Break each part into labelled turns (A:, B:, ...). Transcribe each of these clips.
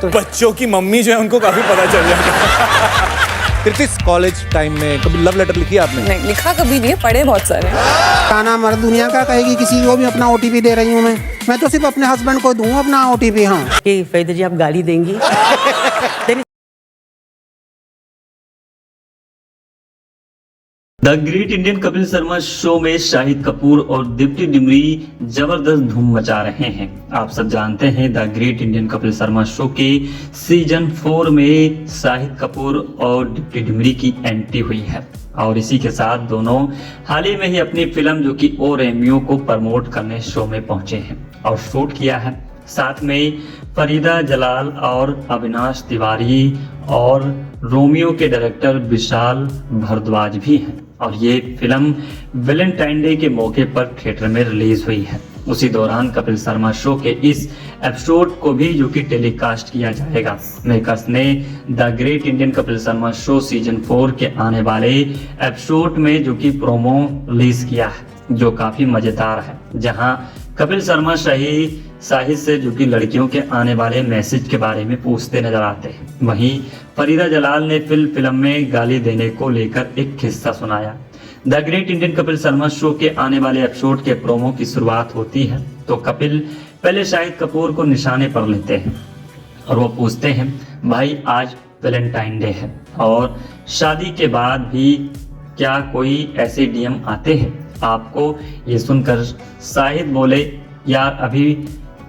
A: तो
B: बच्चों की मम्मी जो है उनको काफी पता चल जाता।
A: फिर किस कॉलेज टाइम में कभी लव लेटर लिखी आपने?
C: नहीं लिखा कभी नहीं है, पढ़े बहुत सारे।
D: काना मर दुनिया का कहेगी किसी को भी अपना ओटीपी दे रही हूँ मैं तो सिर्फ अपने हस्बैंड को दूँ अपना ओटीपी। हाँ
E: कि फरीदा जी आप गाली देंगी?
F: The great Indian Kapil Sharma show में शाहिद कपूर और दीप्ति डिमरी जबरदस्त धूम मचा रहे हैं। आप सब जानते हैं the great Indian Kapil Sharma show के सीजन 4 में शाहिद कपूर और दीप्ति डिमरी की एंट्री हुई है और इसी के साथ दोनों हाल ही में ही अपनी फिल्म जो कि ओ रेमियो को प्रमोट करने शो में पहुंचे हैं और शूट किया है। साथ में फरीदा जलाल और अविनाश तिवारी और रोमियो के डायरेक्टर विशाल भारद्वाज भी हैं और ये फिल्म वैलेंटाइन डे के मौके पर थिएटर में रिलीज हुई है। उसी दौरान कपिल शर्मा शो के इस एपिसोड को भी जो कि टेलीकास्ट किया जाएगा। मेकर्स ने the great Indian Kapil Sharma show season 4 के आने वाले एपिसोड में जो कि प्रोमो रिलीज किया है जो काफी मजेदार है, जहां कपिल शर्मा शाहिद से जो कि लड़कियों के आने वाले मैसेज के बारे में पूछते नजर आते हैं। वहीं फरीदा जलाल ने फिल्म में गाली देने को लेकर एक किस्सा सुनाया। The great Indian Kapil Sharma show के आने वाले एपिसोड के प्रोमो की शुरुआत होती है तो कपिल पहले शाहिद कपूर को निशाने पर लेते हैं और वो पूछते हैं, भाई आज वैलेंटाइन डे है और शादी के बाद भी क्या कोई ऐसे डीएम आते हैं आपको? ये सुनकर शाहिद बोले, यार अभी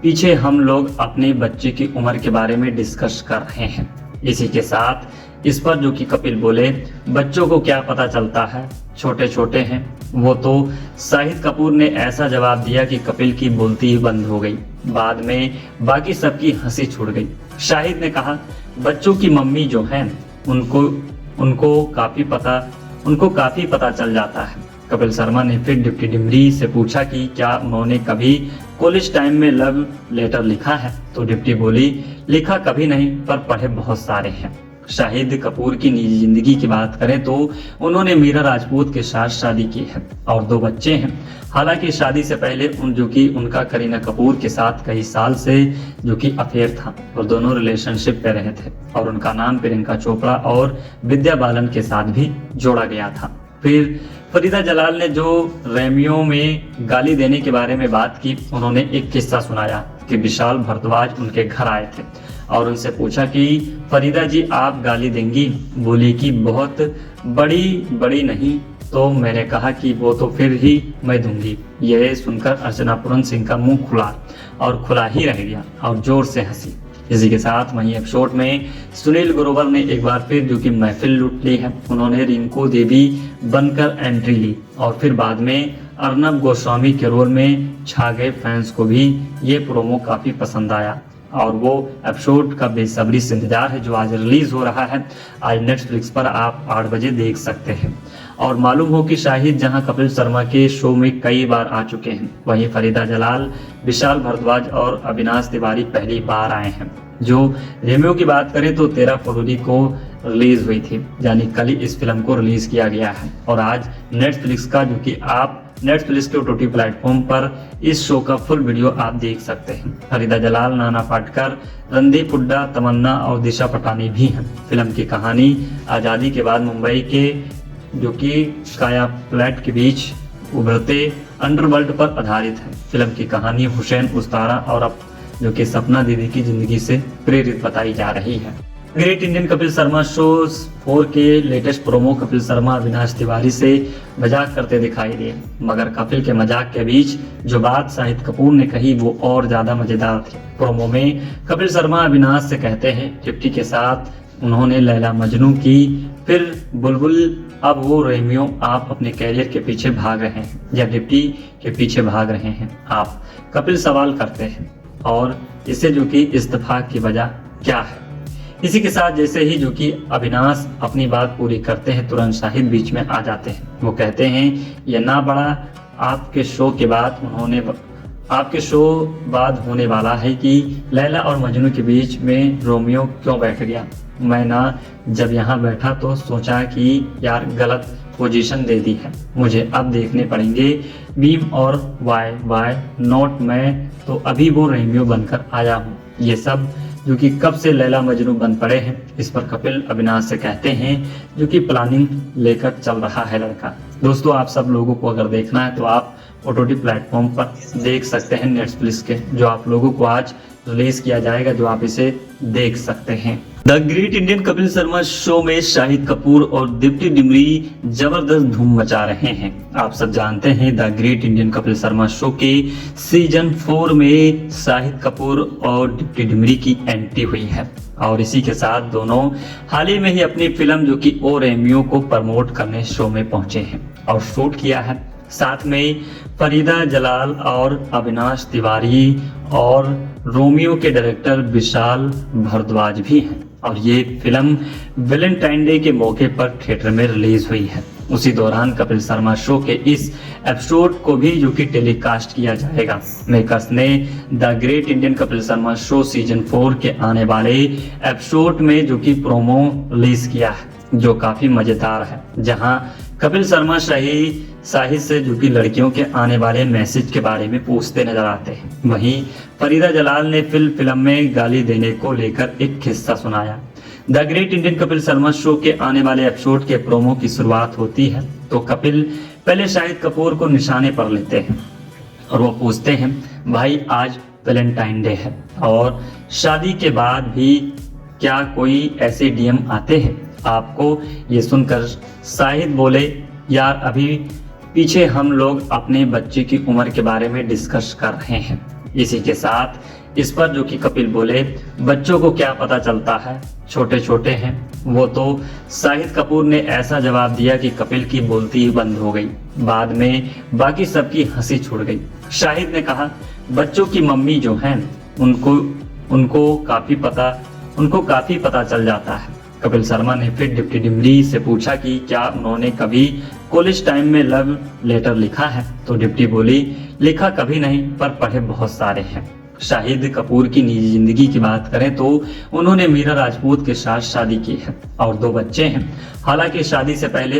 F: पीछे हम लोग अपने बच्चे की उम्र के बारे में डिस्कस कर रहे हैं। इसी के साथ इस पर जो कि कपिल बोले, बच्चों को क्या पता चलता है, छोटे छोटे हैं वो। तो शाहिद कपूर ने ऐसा जवाब दिया कि कपिल की बोलती ही बंद हो गई। बाद में बाकी सबकी हंसी छूट गई। शाहिद ने कहा, बच्चों की मम्मी जो हैं उनको काफी पता चल जाता है। कपिल शर्मा ने फिर दीप्ति डिमरी से पूछा कि क्या उन्होंने कभी कॉलेज टाइम में लव लेटर लिखा है? तो दीप्ति बोली, लिखा कभी नहीं पर पढ़े बहुत सारे हैं। शाहिद कपूर की निजी जिंदगी की बात करें तो उन्होंने मीरा राजपूत के साथ शादी की है और 2 बच्चे हैं। हालांकि शादी से पहले उनका करीना कपूर के साथ कई साल से जो कि अफेयर था और दोनों रिलेशनशिप पे रहे थे और उनका नाम प्रियंका चोपड़ा और विद्या बालन के साथ भी जोड़ा गया था। फिर फरीदा जलाल ने जो रेमियो में गाली देने के बारे में बात की, उन्होंने एक किस्सा सुनाया कि विशाल भारद्वाज उनके घर आए थे और उनसे पूछा कि फरीदा जी आप गाली देंगी? बोली कि बहुत बड़ी नहीं। तो मैंने कहा कि वो तो फिर ही मैं दूंगी। यह सुनकर अर्चना पूरन सिंह का मुंह खुला ही रह गया और जोर से हंसी। इसी के साथ वहीं एपिसोड में सुनील ग्रोवर ने एक बार फिर जो कि महफिल लूट ली है। उन्होंने रिंकू देवी बनकर एंट्री ली और फिर बाद में अर्नब गोस्वामी के रोल में छा गए। फैंस को भी ये प्रोमो काफी पसंद आया और वो एपिसोड का बेसब्री से इंतजार है जो आज रिलीज हो रहा है। आज नेटफ्लिक्स पर आप 8 बजे देख सकते हैं। और मालूम हो कि शाहिद जहां कपिल शर्मा के शो में कई बार आ चुके हैं, वहीं फरीदा जलाल, विशाल भारद्वाज और अविनाश तिवारी पहली बार आए हैं। जो रेमियो की बात करें तो 13 फरवरी को रिलीज हुई थी, यानी कल ही इस फिल्म को रिलीज किया गया है और आज नेटफ्लिक्स का जो कि आप नेटफ्लिक्स के OTT प्लेटफॉर्म पर इस शो का फुल वीडियो आप देख सकते हैं। फरीदा जलाल, नाना पाटेकर, रणदीप हुड्डा, तमन्ना और दिशा पटानी भी हैं। फिल्म की कहानी आज़ादी के बाद मुंबई के जो कि काया प्लेट के बीच उभरते अंडरवर्ल्ड पर आधारित है। फिल्म की कहानी हुसैन उस्तारा और अब जो कि सपना दीदी की जिंदगी से प्रेरित बताई जा रही है। Great Indian Kapil Sharma show 4 के लेटेस्ट प्रोमो कपिल शर्मा अविनाश तिवारी से मजाक करते दिखाई दिए, मगर कपिल के मजाक के बीच जो बात शाहिद कपूर ने कही वो और ज्यादा मजेदार थी। प्रोमो में कपिल शर्मा अविनाश से कहते हैं, दीप्ति के साथ उन्होंने लैला मजनू की, फिर बुलबुल, अब वो रेमियो। आप अपने कैरियर के पीछे भाग रहे हैं या दीप्ति के पीछे भाग रहे हैं आप? कपिल सवाल करते हैं और इसे जो कि इस्तीफा की वजह क्या है? इसी के साथ जैसे ही जो कि अविनाश अपनी बात पूरी करते हैं तुरंत शाहिद बीच में आ जाते हैं। वो कहते हैं, ये ना बड़ा आपके शो बाद होने वाला है कि लैला और मजनू के बीच में रोमियो क्यों बैठ गया। मैं ना जब यहाँ बैठा तो सोचा कि यार गलत पोजीशन दे दी है, मुझे अब देखने पड़ेंगे बीम और वाई नॉट। मैं तो अभी वो रेमियो बनकर आया हूँ। ये सब जो कि कब से लैला मजनू बन पड़े हैं। इस पर कपिल अविनाश से कहते हैं जो कि प्लानिंग लेकर चल रहा है लड़का। दोस्तों, आप सब लोगों को अगर देखना है तो आप OTT प्लेटफॉर्म पर देख सकते हैं नेटफ्लिक्स के, जो आप लोगों को आज रिलीज किया जाएगा, जो आप इसे देख सकते हैं। The great Indian Kapil Sharma show में शाहिद कपूर और दीप्ति डिमरी जबरदस्त धूम मचा रहे हैं। आप सब जानते हैं the great Indian Kapil Sharma show के सीजन 4 में शाहिद कपूर और दीप्ति डिमरी की एंट्री हुई है और इसी के साथ दोनों हाल ही में ही अपनी फिल्म जो कि ओ रेमियो को प्रमोट करने शो में पहुंचे हैं और शूट किया है। साथ में फरीदा जलाल और अविनाश तिवारी और रोमियो के डायरेक्टर विशाल भारद्वाज भी हैं और ये फिल्म वैलेंटाइन डे के मौके पर थिएटर में रिलीज हुई है। उसी दौरान कपिल शर्मा शो के इस एपिसोड को भी जो कि टेलीकास्ट किया जाएगा। मेकर्स ने the great Indian Kapil Sharma show season 4 के आने वाले एपिसोड में जो कि प्रोमो रिलीज किया है, जो काफी मजेदार है, जहां कपिल शर्मा शाहिद से जो कि लड़कियों के आने वाले मैसेज के बारे में पूछते नजर आते हैं। वहीं फरीदा जलाल ने फिल्म में गाली देने को लेकर एक किस्सा सुनाया। The great Indian Kapil Sharma show के आने वाले एपिसोड के प्रोमो की शुरुआत होती है तो कपिल पहले शाहिद कपूर को निशाने पर लेते हैं और वो पूछते हैं, भाई आज वैलेंटाइन डे है और शादी के बाद भी क्या कोई ऐसे DM आते हैं आपको? ये सुनकर शाहिद बोले, यार अभी पीछे हम लोग अपने बच्चे की उम्र के बारे में डिस्कस कर रहे हैं। इसी के साथ इस पर जो कि कपिल बोले, बच्चों को क्या पता चलता है, छोटे छोटे हैं वो। तो शाहिद कपूर ने ऐसा जवाब दिया कि कपिल की बोलती ही बंद हो गई। बाद में बाकी सबकी हंसी छूट गई। शाहिद ने कहा, बच्चों की मम्मी जो हैं उनको काफी पता चल जाता है। कपिल शर्मा ने फिर दीप्ति डिमरी से पूछा कि क्या उन्होंने कभी कॉलेज टाइम में लव लेटर लिखा है? तो दीप्ति बोली, लिखा कभी नहीं पर पढ़े बहुत सारे हैं। शाहिद कपूर की निजी जिंदगी की बात करें तो उन्होंने मीरा राजपूत के साथ शादी की है और 2 बच्चे हैं। हालांकि शादी से पहले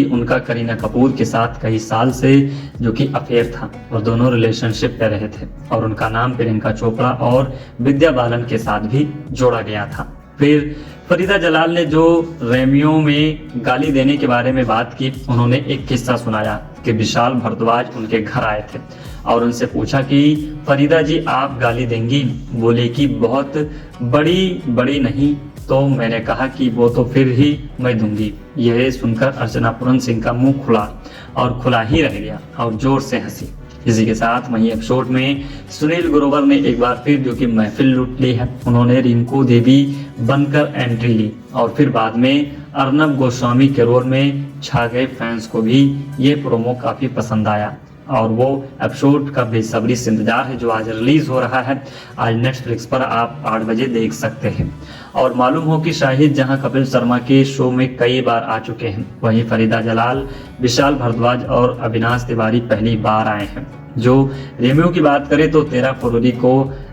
F: उनका करीना कपूर के साथ कई साल से जो कि अफेयर था और दोनों रिलेशनशिप पे रहे थे और उनका नाम प्रियंका चोपड़ा और विद्या बालन के साथ भी जोड़ा गया था। फिर फरीदा जलाल ने जो रेमियो में गाली देने के बारे में बात की, उन्होंने एक किस्सा सुनाया कि विशाल भारद्वाज उनके घर आए थे और उनसे पूछा कि फरीदा जी आप गाली देंगी? बोले कि बहुत बड़ी नहीं। तो मैंने कहा कि वो तो फिर ही मैं दूंगी। यह सुनकर अर्चना पूरन सिंह का मुंह खुला ही रह गया और जोर से हंसी। इसी के साथ वहीं एपिसोड में सुनील ग्रोवर ने एक बार फिर जो कि महफिल लूट ली है। उन्होंने रिंकू देवी बनकर एंट्री ली और फिर बाद में अर्नब गोस्वामी के रोल में छा गए। फैंस को भी ये प्रोमो काफी पसंद आया और वो एपिसोड का बेसब्री से इंतजार है जो आज रिलीज हो रहा है। आज नेटफ्लिक्स पर आप 8 बजे देख सकते हैं। और मालूम हो कि शाहिद जहां कपिल शर्मा के शो में कई बार आ चुके हैं, वहीं फरीदा जलाल, विशाल भारद्वाज और अविनाश तिवारी पहली बार आए हैं। जो रेमियो की बात करें तो 13 फरवरी को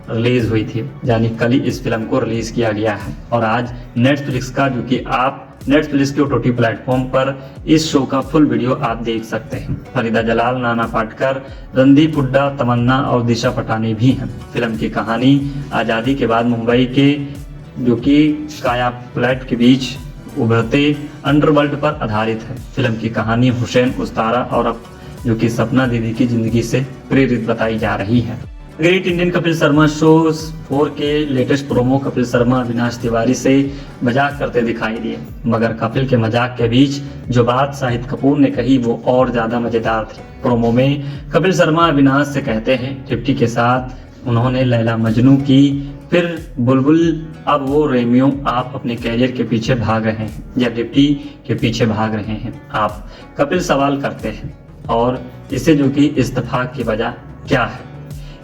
F: रिलीज हुई थी, यानी कल ही इस फिल्म को रिलीज किया गया है और आज नेटफ्लिक्स का जो कि आप नेटफ्लिक्स के OTT प्लेटफॉर्म पर इस शो का फुल वीडियो आप देख सकते हैं। फरीदा जलाल, नाना पाटेकर, रणदीप हुड्डा, तमन्ना और दिशा पटानी भी हैं। फिल्म की कहानी आज़ादी के बाद मुंबई के जो कि काया पलट के बीच उभरते अंडरवर्ल्ड पर आधारित है। फिल्म की कहानी हुसैन उस्तारा और जो कि सपना दीदी की जिंदगी से प्रेरित बताई जा रही है। Great Indian Kapil Sharma show 4 के लेटेस्ट प्रोमो कपिल शर्मा अविनाश तिवारी से मजाक करते दिखाई दिए, मगर कपिल के मजाक के बीच जो बात शाहिद कपूर ने कही वो और ज्यादा मजेदार थी। प्रोमो में कपिल शर्मा अविनाश से कहते हैं, डिप्टी के साथ उन्होंने लैला मजनू की, फिर बुलबुल, अब वो रेमियो। आप अपने कैरियर के पीछे भाग रहे हैं या डिप्टी के पीछे भाग रहे हैं? आप कपिल सवाल करते हैं और इसे जो कि इस्तीफा की वजह क्या है?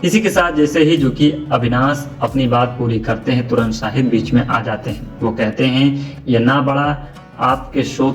F: इसी के साथ जैसे ही जो कि अविनाश अपनी बात पूरी करते हैं, तुरंत शाहिद बीच में आ जाते हैं। वो कहते हैं, ये ना बड़ा आपके शो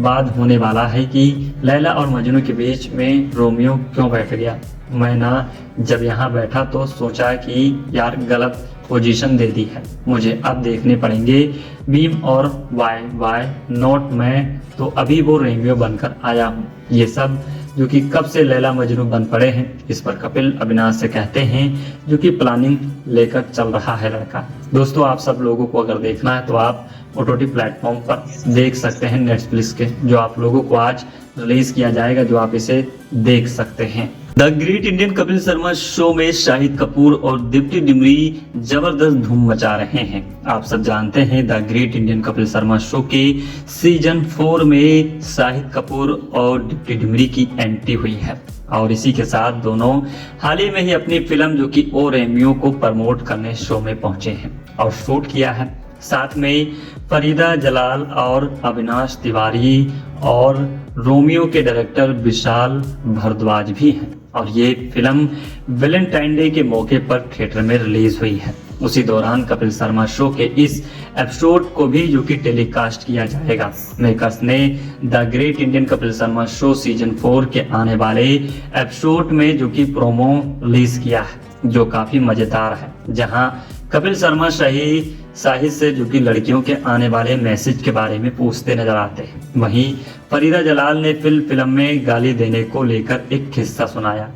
F: बाद होने वाला है कि लैला और मजनू के बीच में रोमियो क्यों बैठ गया। मैं ना जब यहाँ बैठा तो सोचा कि यार गलत पोजीशन दे दी है, मुझे अब देखने पड़ेंगे मीम और वाई नॉट मैं तो अभी वो रेमियो बनकर आया हूँ। ये सब जो कि कब से लैला मजनू बन पड़े हैं। इस पर कपिल अविनाश से कहते हैं जो कि प्लानिंग लेकर चल रहा है लड़का। दोस्तों, आप सब लोगों को अगर देखना है तो आप OTT प्लेटफॉर्म पर देख सकते हैं नेटफ्लिक्स के, जो आप लोगों को आज रिलीज किया जाएगा, जो आप इसे देख सकते हैं। The great Indian Kapil Sharma show में शाहिद कपूर और दीप्ति डिमरी जबरदस्त धूम मचा रहे हैं। आप सब जानते हैं the great Indian Kapil Sharma show के सीजन 4 में शाहिद कपूर और दीप्ति डिमरी की एंट्री हुई है और इसी के साथ दोनों हाल ही में ही अपनी फिल्म जो कि ओ रेमियो को प्रमोट करने शो में पहुंचे हैं और शूट किया है। साथ में फरीदा जलाल और अविनाश तिवारी और रोमियो के डायरेक्टर विशाल भारद्वाज भी हैं और ये फिल्म वैलेंटाइन डे के मौके पर थिएटर में रिलीज हुई है। उसी दौरान कपिल शर्मा शो के इस एपिसोड को भी जो कि टेलीकास्ट किया जाएगा। मेकर्स ने the great Indian Kapil Sharma show season 4 के आने वाले एपिसोड में जो कि प्रोमो रिलीज किया है, जो काफी मजेदार है, जहां कपिल शर्मा शाहिद से जो कि लड़कियों के आने वाले मैसेज के बारे में पूछते नजर आते हैं। वहीं फरीदा जलाल ने फिल्म में गाली देने को लेकर एक किस्सा सुनाया।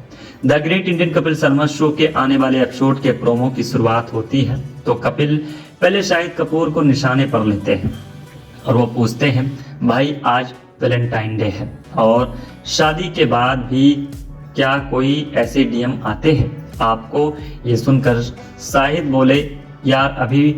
F: The great Indian Kapil Sharma show के आने वाले एपिसोड के प्रोमो की शुरुआत होती है तो कपिल पहले शाहिद कपूर को निशाने पर लेते हैं और वो पूछते हैं, भाई आज वैलेंटाइन डे है और शादी के बाद भी क्या कोई ऐसे DM आते हैं आपको? ये सुनकर शाहिद बोले, यार अभी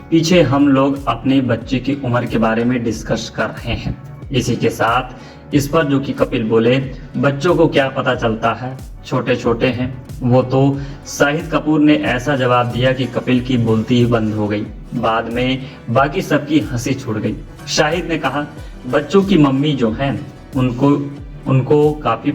F: पीछे हम लोग अपने बच्चे की उम्र के बारे में डिस्कस कर रहे हैं। इसी के साथ इस पर जो कि कपिल बोले, बच्चों को क्या पता चलता है, छोटे छोटे हैं वो तो। शाहिद कपूर ने ऐसा जवाब दिया कि कपिल की बोलती ही बंद हो गई। बाद में बाकी सबकी हंसी छूट गई। शाहिद ने कहा, बच्चों की मम्मी जो है उनको काफी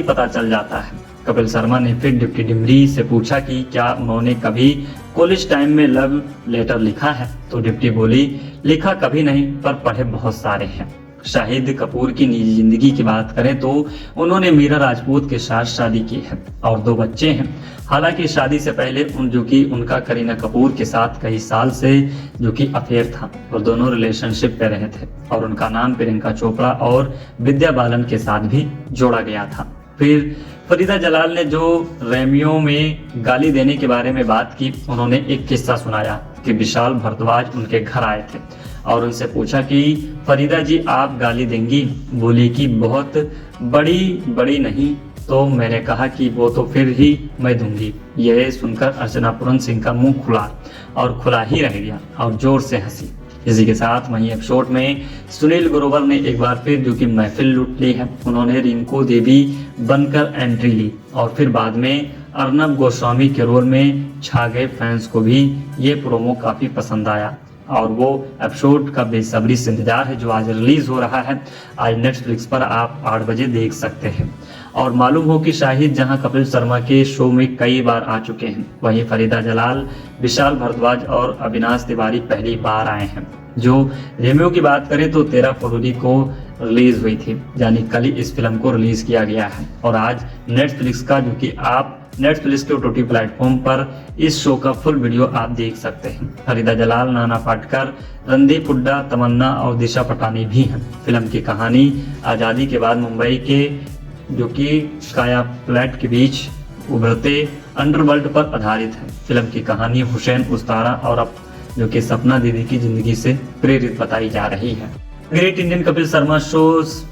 F: पता चल जाता है। कपिल शर्मा ने फिर दीप्ति डिमरी से पूछा कि क्या उन्होंने कभी कॉलेज टाइम में लव लेटर लिखा है? तो दीप्ति बोली, लिखा कभी नहीं पर पढ़े बहुत सारे हैं। शाहिद कपूर की निजी जिंदगी की बात करें तो उन्होंने मीरा राजपूत के साथ शादी की है और 2 बच्चे हैं। हालांकि शादी से पहले उनका करीना कपूर के साथ कई साल से जो कि अफेयर था और दोनों रिलेशनशिप पे रहे थे और उनका नाम प्रियंका चोपड़ा और विद्या बालन के साथ भी जोड़ा गया था। फिर फरीदा जलाल ने जो रेमियो में गाली देने के बारे में बात की, उन्होंने एक किस्सा सुनाया कि विशाल भारद्वाज उनके घर आए थे और उनसे पूछा कि फरीदा जी आप गाली देंगी? बोली कि बहुत बड़ी नहीं। तो मैंने कहा कि वो तो फिर ही मैं दूंगी। यह सुनकर अर्चना पूरन सिंह का मुंह खुला ही रह गया और जोर से हंसी। इसी के साथ वहीं एपिसोड में सुनील ग्रोवर ने एक बार फिर जो कि महफिल लूट ली है। उन्होंने रिंकू देवी बनकर एंट्री ली और फिर बाद में अर्नब गोस्वामी के रोल में छा गए। फैंस को भी ये प्रोमो काफी पसंद आया और वो एपिसोड का बेसब्री से इंतजार है जो आज रिलीज हो रहा है। आज नेटफ्लिक्स पर आप 8 बजे देख सकते हैं। और मालूम हो कि शाहिद जहां कपिल शर्मा के शो में कई बार आ चुके हैं, वहीं फरीदा जलाल, विशाल भारद्वाज और अविनाश तिवारी पहली बार आए हैं। जो रेमियो की बात करें तो 13 फरवरी को रिलीज हुई थी, यानी कल ही इस फिल्म को रिलीज किया गया है और आज नेटफ्लिक्स का जो कि आप नेटफ्लिक्स के OTT प्लेटफॉर्म पर इस शो का फुल वीडियो आप देख सकते हैं। फरीदा जलाल, नाना पाटेकर, रणदीप हुड्डा, तमन्ना और दिशा पटानी भी हैं। फिल्म की कहानी आज़ादी के बाद मुंबई के जो कि काया प्लेट के बीच उभरते अंडरवर्ल्ड पर आधारित है। फिल्म की कहानी हुसैन उस्तारा और अब जो कि सपना दीदी की जिंदगी से प्रेरित बताई जा रही है। Great Indian Kapil Sharma show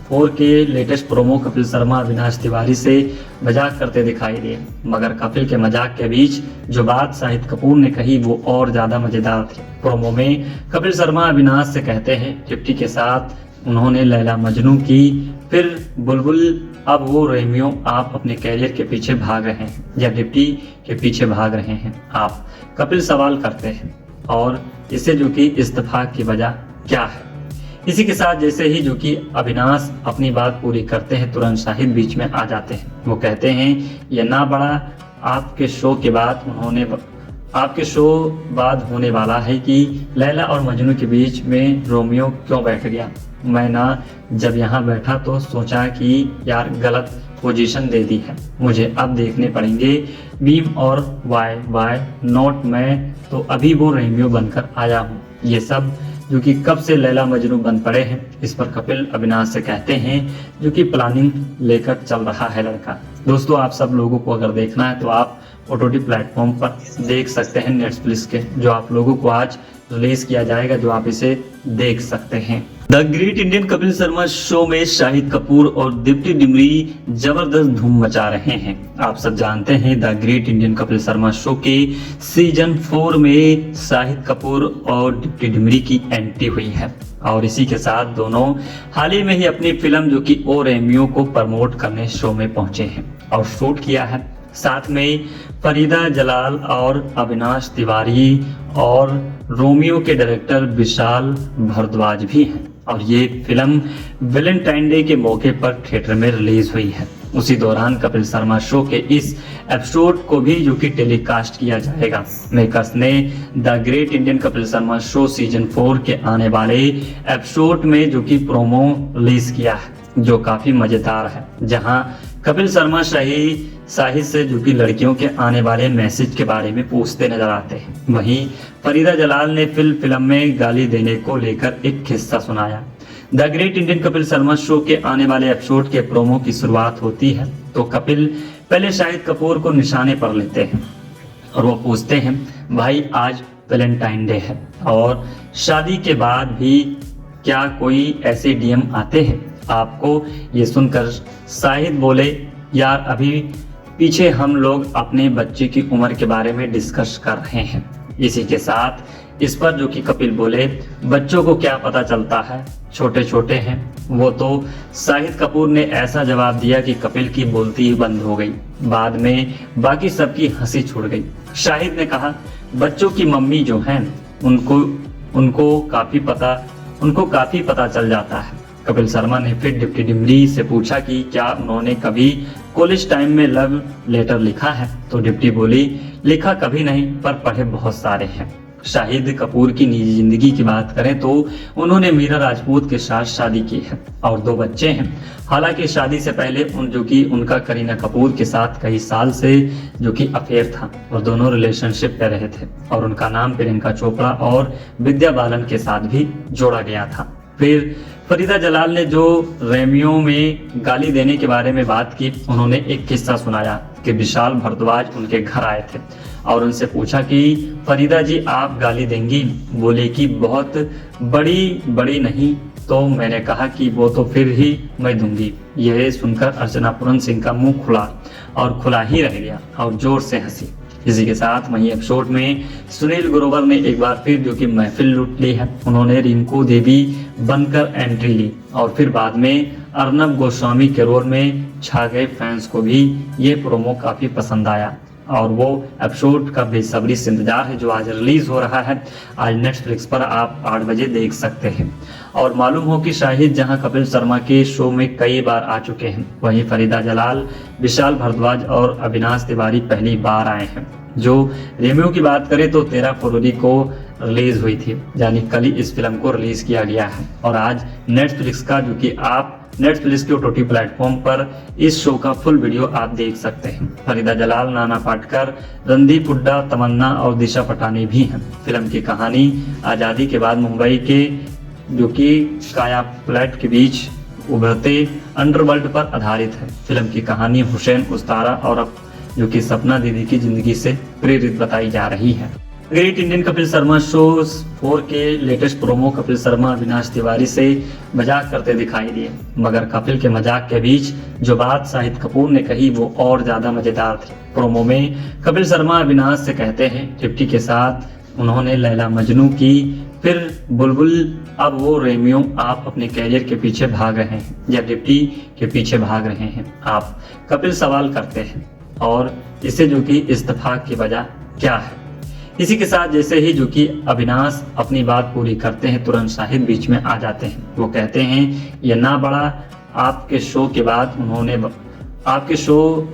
F: 4 के लेटेस्ट प्रोमो कपिल शर्मा अविनाश तिवारी से मजाक करते दिखाई दिए, मगर कपिल के मजाक के बीच जो बात शाहिद कपूर ने कही वो और ज्यादा मजेदार थी। प्रोमो में कपिल शर्मा अविनाश से कहते हैं डिप्टी के साथ उन्होंने लैला मजनू की, फिर बुलबुल, अब वो रेमियो, आप अपने कैरियर के पीछे भाग रहे हैं या डिप्टी के पीछे भाग रहे हैं आप? कपिल सवाल करते हैं और इसे जो कि इस्तीफा की वजह क्या है। इसी के साथ जैसे ही जो कि अविनाश अपनी बात पूरी करते हैं तुरंत शाहिद बीच में आ जाते हैं। वो कहते हैं ये ना बड़ा आपके शो बाद होने वाला है कि लैला और मजनू के बीच में रोमियो क्यों बैठ गया। मैं ना जब यहाँ बैठा तो सोचा कि यार गलत पोजीशन दे दी है, मुझे अब देखने पड़ेंगे बीम और वाई नॉट, मैं तो अभी वो रोमियो बनकर आया हूँ। ये सब जो कि कब से लैला मजनू बन पड़े हैं। इस पर कपिल अविनाश से कहते हैं जो कि प्लानिंग लेकर चल रहा है लड़का। दोस्तों, आप सब लोगों को अगर देखना है तो आप OTT प्लेटफॉर्म पर देख सकते हैं नेटफ्लिक्स के, जो आप लोगों को आज रिलीज किया जाएगा, जो आप इसे देख सकते हैं। The great Indian Kapil Sharma show में शाहिद कपूर और दीप्ति डिमरी जबरदस्त धूम मचा रहे हैं। आप सब जानते हैं the great Indian Kapil Sharma show के सीजन 4 में शाहिद कपूर और दीप्ति डिमरी की एंट्री हुई है और इसी के साथ दोनों हाल ही में ही अपनी फिल्म जो कि ओ रेमियो को प्रमोट करने शो में पहुंचे हैं और शूट किया है। साथ में फरीदा जलाल और अविनाश तिवारी और रोमियो के डायरेक्टर विशाल भारद्वाज भी हैं और ये फिल्म वैलेंटाइन डे के मौके पर थिएटर में रिलीज हुई है। उसी दौरान कपिल शर्मा शो के इस एपिसोड को भी जो कि टेलीकास्ट किया जाएगा। मेकर्स ने the great Indian Kapil Sharma show season 4 के आने वाले एपिसोड में जो कि प्रोमो रिलीज किया है, जो काफी मजेदार है, जहां कपिल शर्मा शाहिद से जो कि लड़कियों के आने वाले मैसेज के बारे में पूछते नजर आते हैं। वहीं फरीदा जलाल ने फिल्म में गाली देने को लेकर एक किस्सा सुनाया। The great Indian Kapil Sharma show के आने वाले एपिसोड के प्रोमो की शुरुआत होती है तो कपिल पहले शाहिद कपूर को निशाने पर लेते हैं और वो पूछते हैं, भाई आज वैलेंटाइन डे है और शादी के बाद भी क्या कोई ऐसे DM आते हैं आपको? ये सुनकर शाहिद बोले, यार अभी पीछे हम लोग अपने बच्चे की उम्र के बारे में डिस्कस कर रहे हैं। इसी के साथ इस पर जो कि कपिल बोले, बच्चों को क्या पता चलता है, छोटे छोटे हैं वो तो। शाहिद कपूर ने ऐसा जवाब दिया कि कपिल की बोलती ही बंद हो गई। बाद में बाकी सबकी हंसी छूट गई। शाहिद ने कहा, बच्चों की मम्मी जो हैं उनको काफी पता चल जाता है। कपिल शर्मा ने फिर दीप्ति डिमरी से पूछा कि क्या उन्होंने कभी कॉलेज टाइम में लव लेटर लिखा है? तो दीप्ति बोली, लिखा कभी नहीं पर पढ़े बहुत सारे हैं। शाहिद कपूर की निजी जिंदगी की बात करें तो उन्होंने मीरा राजपूत के साथ शादी की है और 2 बच्चे हैं। हालांकि शादी से पहले उनका करीना कपूर के साथ कई साल से जो कि अफेयर था और दोनों रिलेशनशिप में रहे थे और उनका नाम प्रियंका चोपड़ा और विद्या बालन के साथ भी जोड़ा गया था। फिर फरीदा जलाल ने जो रेमियो में गाली देने के बारे में बात की, उन्होंने एक किस्सा सुनाया कि विशाल भारद्वाज उनके घर आए थे और उनसे पूछा कि फरीदा जी आप गाली देंगी? बोले कि बहुत बड़ी नहीं। तो मैंने कहा कि वो तो फिर ही मैं दूंगी। यह सुनकर अर्चना पूरन सिंह का मुंह खुला ही रह गया और जोर से हंसी। इसी के साथ वहीं एपिसोड में सुनील ग्रोवर ने एक बार फिर जो कि महफिल लूट ली है। उन्होंने रिंकू देवी बनकर एंट्री ली और फिर बाद में अर्नब गोस्वामी के रोल में छा गए। फैंस को भी ये प्रोमो काफी पसंद आया और वो एपिसोड का बेसब्री से इंतजार है जो आज रिलीज हो रहा है। आज नेटफ्लिक्स पर आप 8 बजे देख सकते हैं। और मालूम हो कि शाहिद जहां कपिल शर्मा के शो में कई बार आ चुके हैं, वहीं फरीदा जलाल, विशाल भारद्वाज और अविनाश तिवारी पहली बार आए हैं। जो रेमियो की बात करें तो 13 फरवरी को रिलीज हुई थी, यानी कल ही इस फिल्म को रिलीज किया गया है और आज नेटफ्लिक्स का जो कि आप नेटफ्लिक्स के OTT प्लेटफॉर्म पर इस शो का फुल वीडियो आप देख सकते हैं। फरीदा जलाल, नाना पाटेकर, रणदीप हुड्डा, तमन्ना और दिशा पटानी भी हैं। फिल्म की कहानी आज़ादी के बाद मुंबई के जो कि काया पलट के बीच उभरते अंडरवर्ल्ड पर आधारित है। फिल्म की कहानी हुसैन उस्तारा और जो कि सपना दीदी की जिंदगी से प्रेरित बताई जा रही है। Great Indian Kapil Sharma show 4 के लेटेस्ट प्रोमो कपिल शर्मा अविनाश तिवारी से मजाक करते दिखाई दिए, मगर कपिल के मजाक के बीच जो बात शाहिद कपूर ने कही वो और ज्यादा मजेदार थी। प्रोमो में कपिल शर्मा अविनाश से कहते हैं, दीप्ति के साथ उन्होंने लैला मजनू की, फिर बुलबुल, अब वो रेमियो। आप अपने कैरियर के पीछे भाग रहे हैं या दीप्ति के पीछे भाग रहे हैं? आप कपिल सवाल करते हैं और इसे जो कि इस्तीफा की वजह क्या है? इसी के साथ जैसे ही जो कि अविनाश अपनी बात पूरी करते हैं, तुरंत शाहिद बीच में आ जाते हैं। वो कहते हैं, ये ना बड़ा आपके शो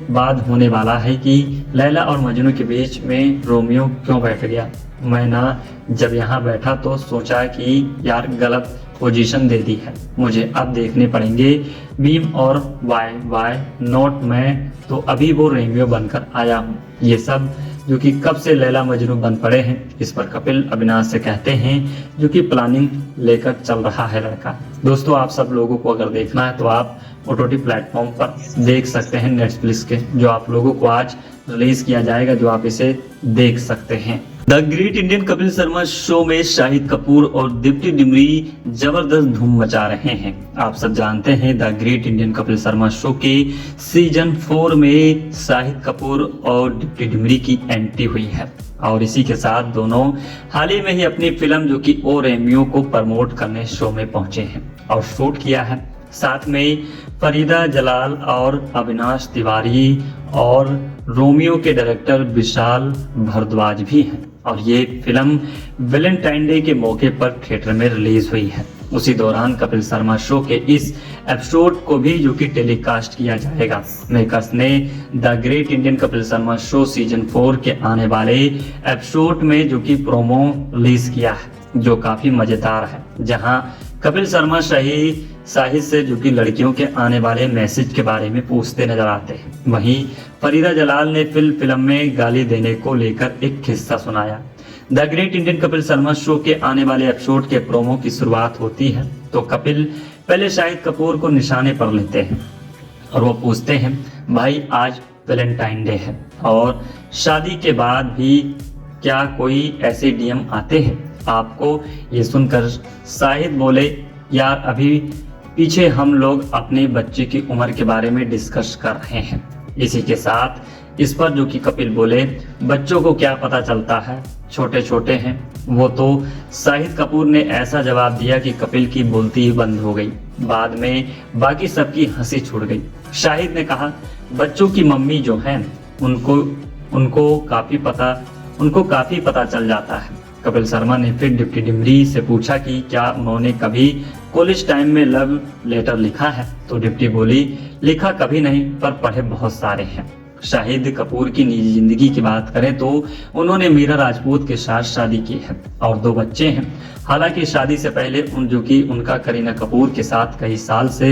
F: बाद होने वाला है कि लैला और मजनू के बीच में रोमियो क्यों बैठ गया। मैं ना जब यहाँ बैठा तो सोचा कि यार गलत पोजीशन दे दी है, मुझे अब देखने पड़ेंगे बीम और वाई नॉट। मैं तो अभी वो रेमियो बनकर आया हूँ। ये सब जो कि कब से लैला मजनू बन पड़े हैं। इस पर कपिल अविनाश से कहते हैं जो कि प्लानिंग लेकर चल रहा है लड़का। दोस्तों आप सब लोगों को अगर देखना है तो आप OTT प्लेटफॉर्म पर देख सकते हैं नेटफ्लिक्स के, जो आप लोगों को आज रिलीज किया जाएगा, जो आप इसे देख सकते हैं। The great Indian Kapil Sharma show में शाहिद कपूर और दीप्ति डिमरी जबरदस्त धूम मचा रहे हैं। आप सब जानते हैं the great Indian Kapil Sharma show के सीजन 4 में शाहिद कपूर और दीप्ति डिमरी की एंट्री हुई है और इसी के साथ दोनों हाल ही में ही अपनी फिल्म जो कि ओ रेमियो को प्रमोट करने शो में पहुंचे हैं और शूट किया है। साथ में फरीदा जलाल और अविनाश तिवारी और रोमियो के डायरेक्टर विशाल भारद्वाज भी हैं और ये फिल्म वैलेंटाइन डे के मौके पर थिएटर में रिलीज हुई है। उसी दौरान कपिल शर्मा शो के इस एपिसोड को भी जो कि टेलीकास्ट किया जाएगा। मेकर्स ने the great Indian Kapil Sharma show season 4 के आने वाले एपिसोड में जो कि प्रोमो रिलीज किया है, जो काफी मजेदार है, जहां कपिल शर्मा शाहिद से जो कि लड़कियों के आने वाले मैसेज के बारे में पूछते नजर आते हैं। वहीं फरीदा जलाल ने फिल्म में गाली देने को लेकर एक किस्सा सुनाया। The great Indian Kapil Sharma show के आने वाले एपिसोड के प्रोमो की शुरुआत होती है तो कपिल पहले शाहिद कपूर को निशाने पर लेते हैं और वो पूछते हैं, भाई आज वैलेंटाइन डे है और शादी के बाद भी क्या कोई ऐसे DM आते हैं आपको? ये सुनकर शाहिद बोले, यार अभी पीछे हम लोग अपने बच्चे की उम्र के बारे में डिस्कस कर रहे हैं। इसी के साथ इस पर जो कि कपिल बोले, बच्चों को क्या पता चलता है, छोटे छोटे हैं वो। तो शाहिद कपूर ने ऐसा जवाब दिया कि कपिल की बोलती ही बंद हो गई। बाद में बाकी सबकी हंसी छूट गई। शाहिद ने कहा, बच्चों की मम्मी जो हैं उनको काफी पता चल जाता है। कपिल शर्मा ने फिर दीप्ति डिमरी से पूछा कि क्या उन्होंने कभी कॉलेज टाइम में लव लेटर लिखा है? तो दीप्ति बोली, लिखा कभी नहीं पर पढ़े बहुत सारे हैं। शाहिद कपूर की निजी जिंदगी की बात करें तो उन्होंने मीरा राजपूत के साथ शादी की है और 2 बच्चे हैं। हालांकि शादी से पहले उनका करीना कपूर के साथ कई साल से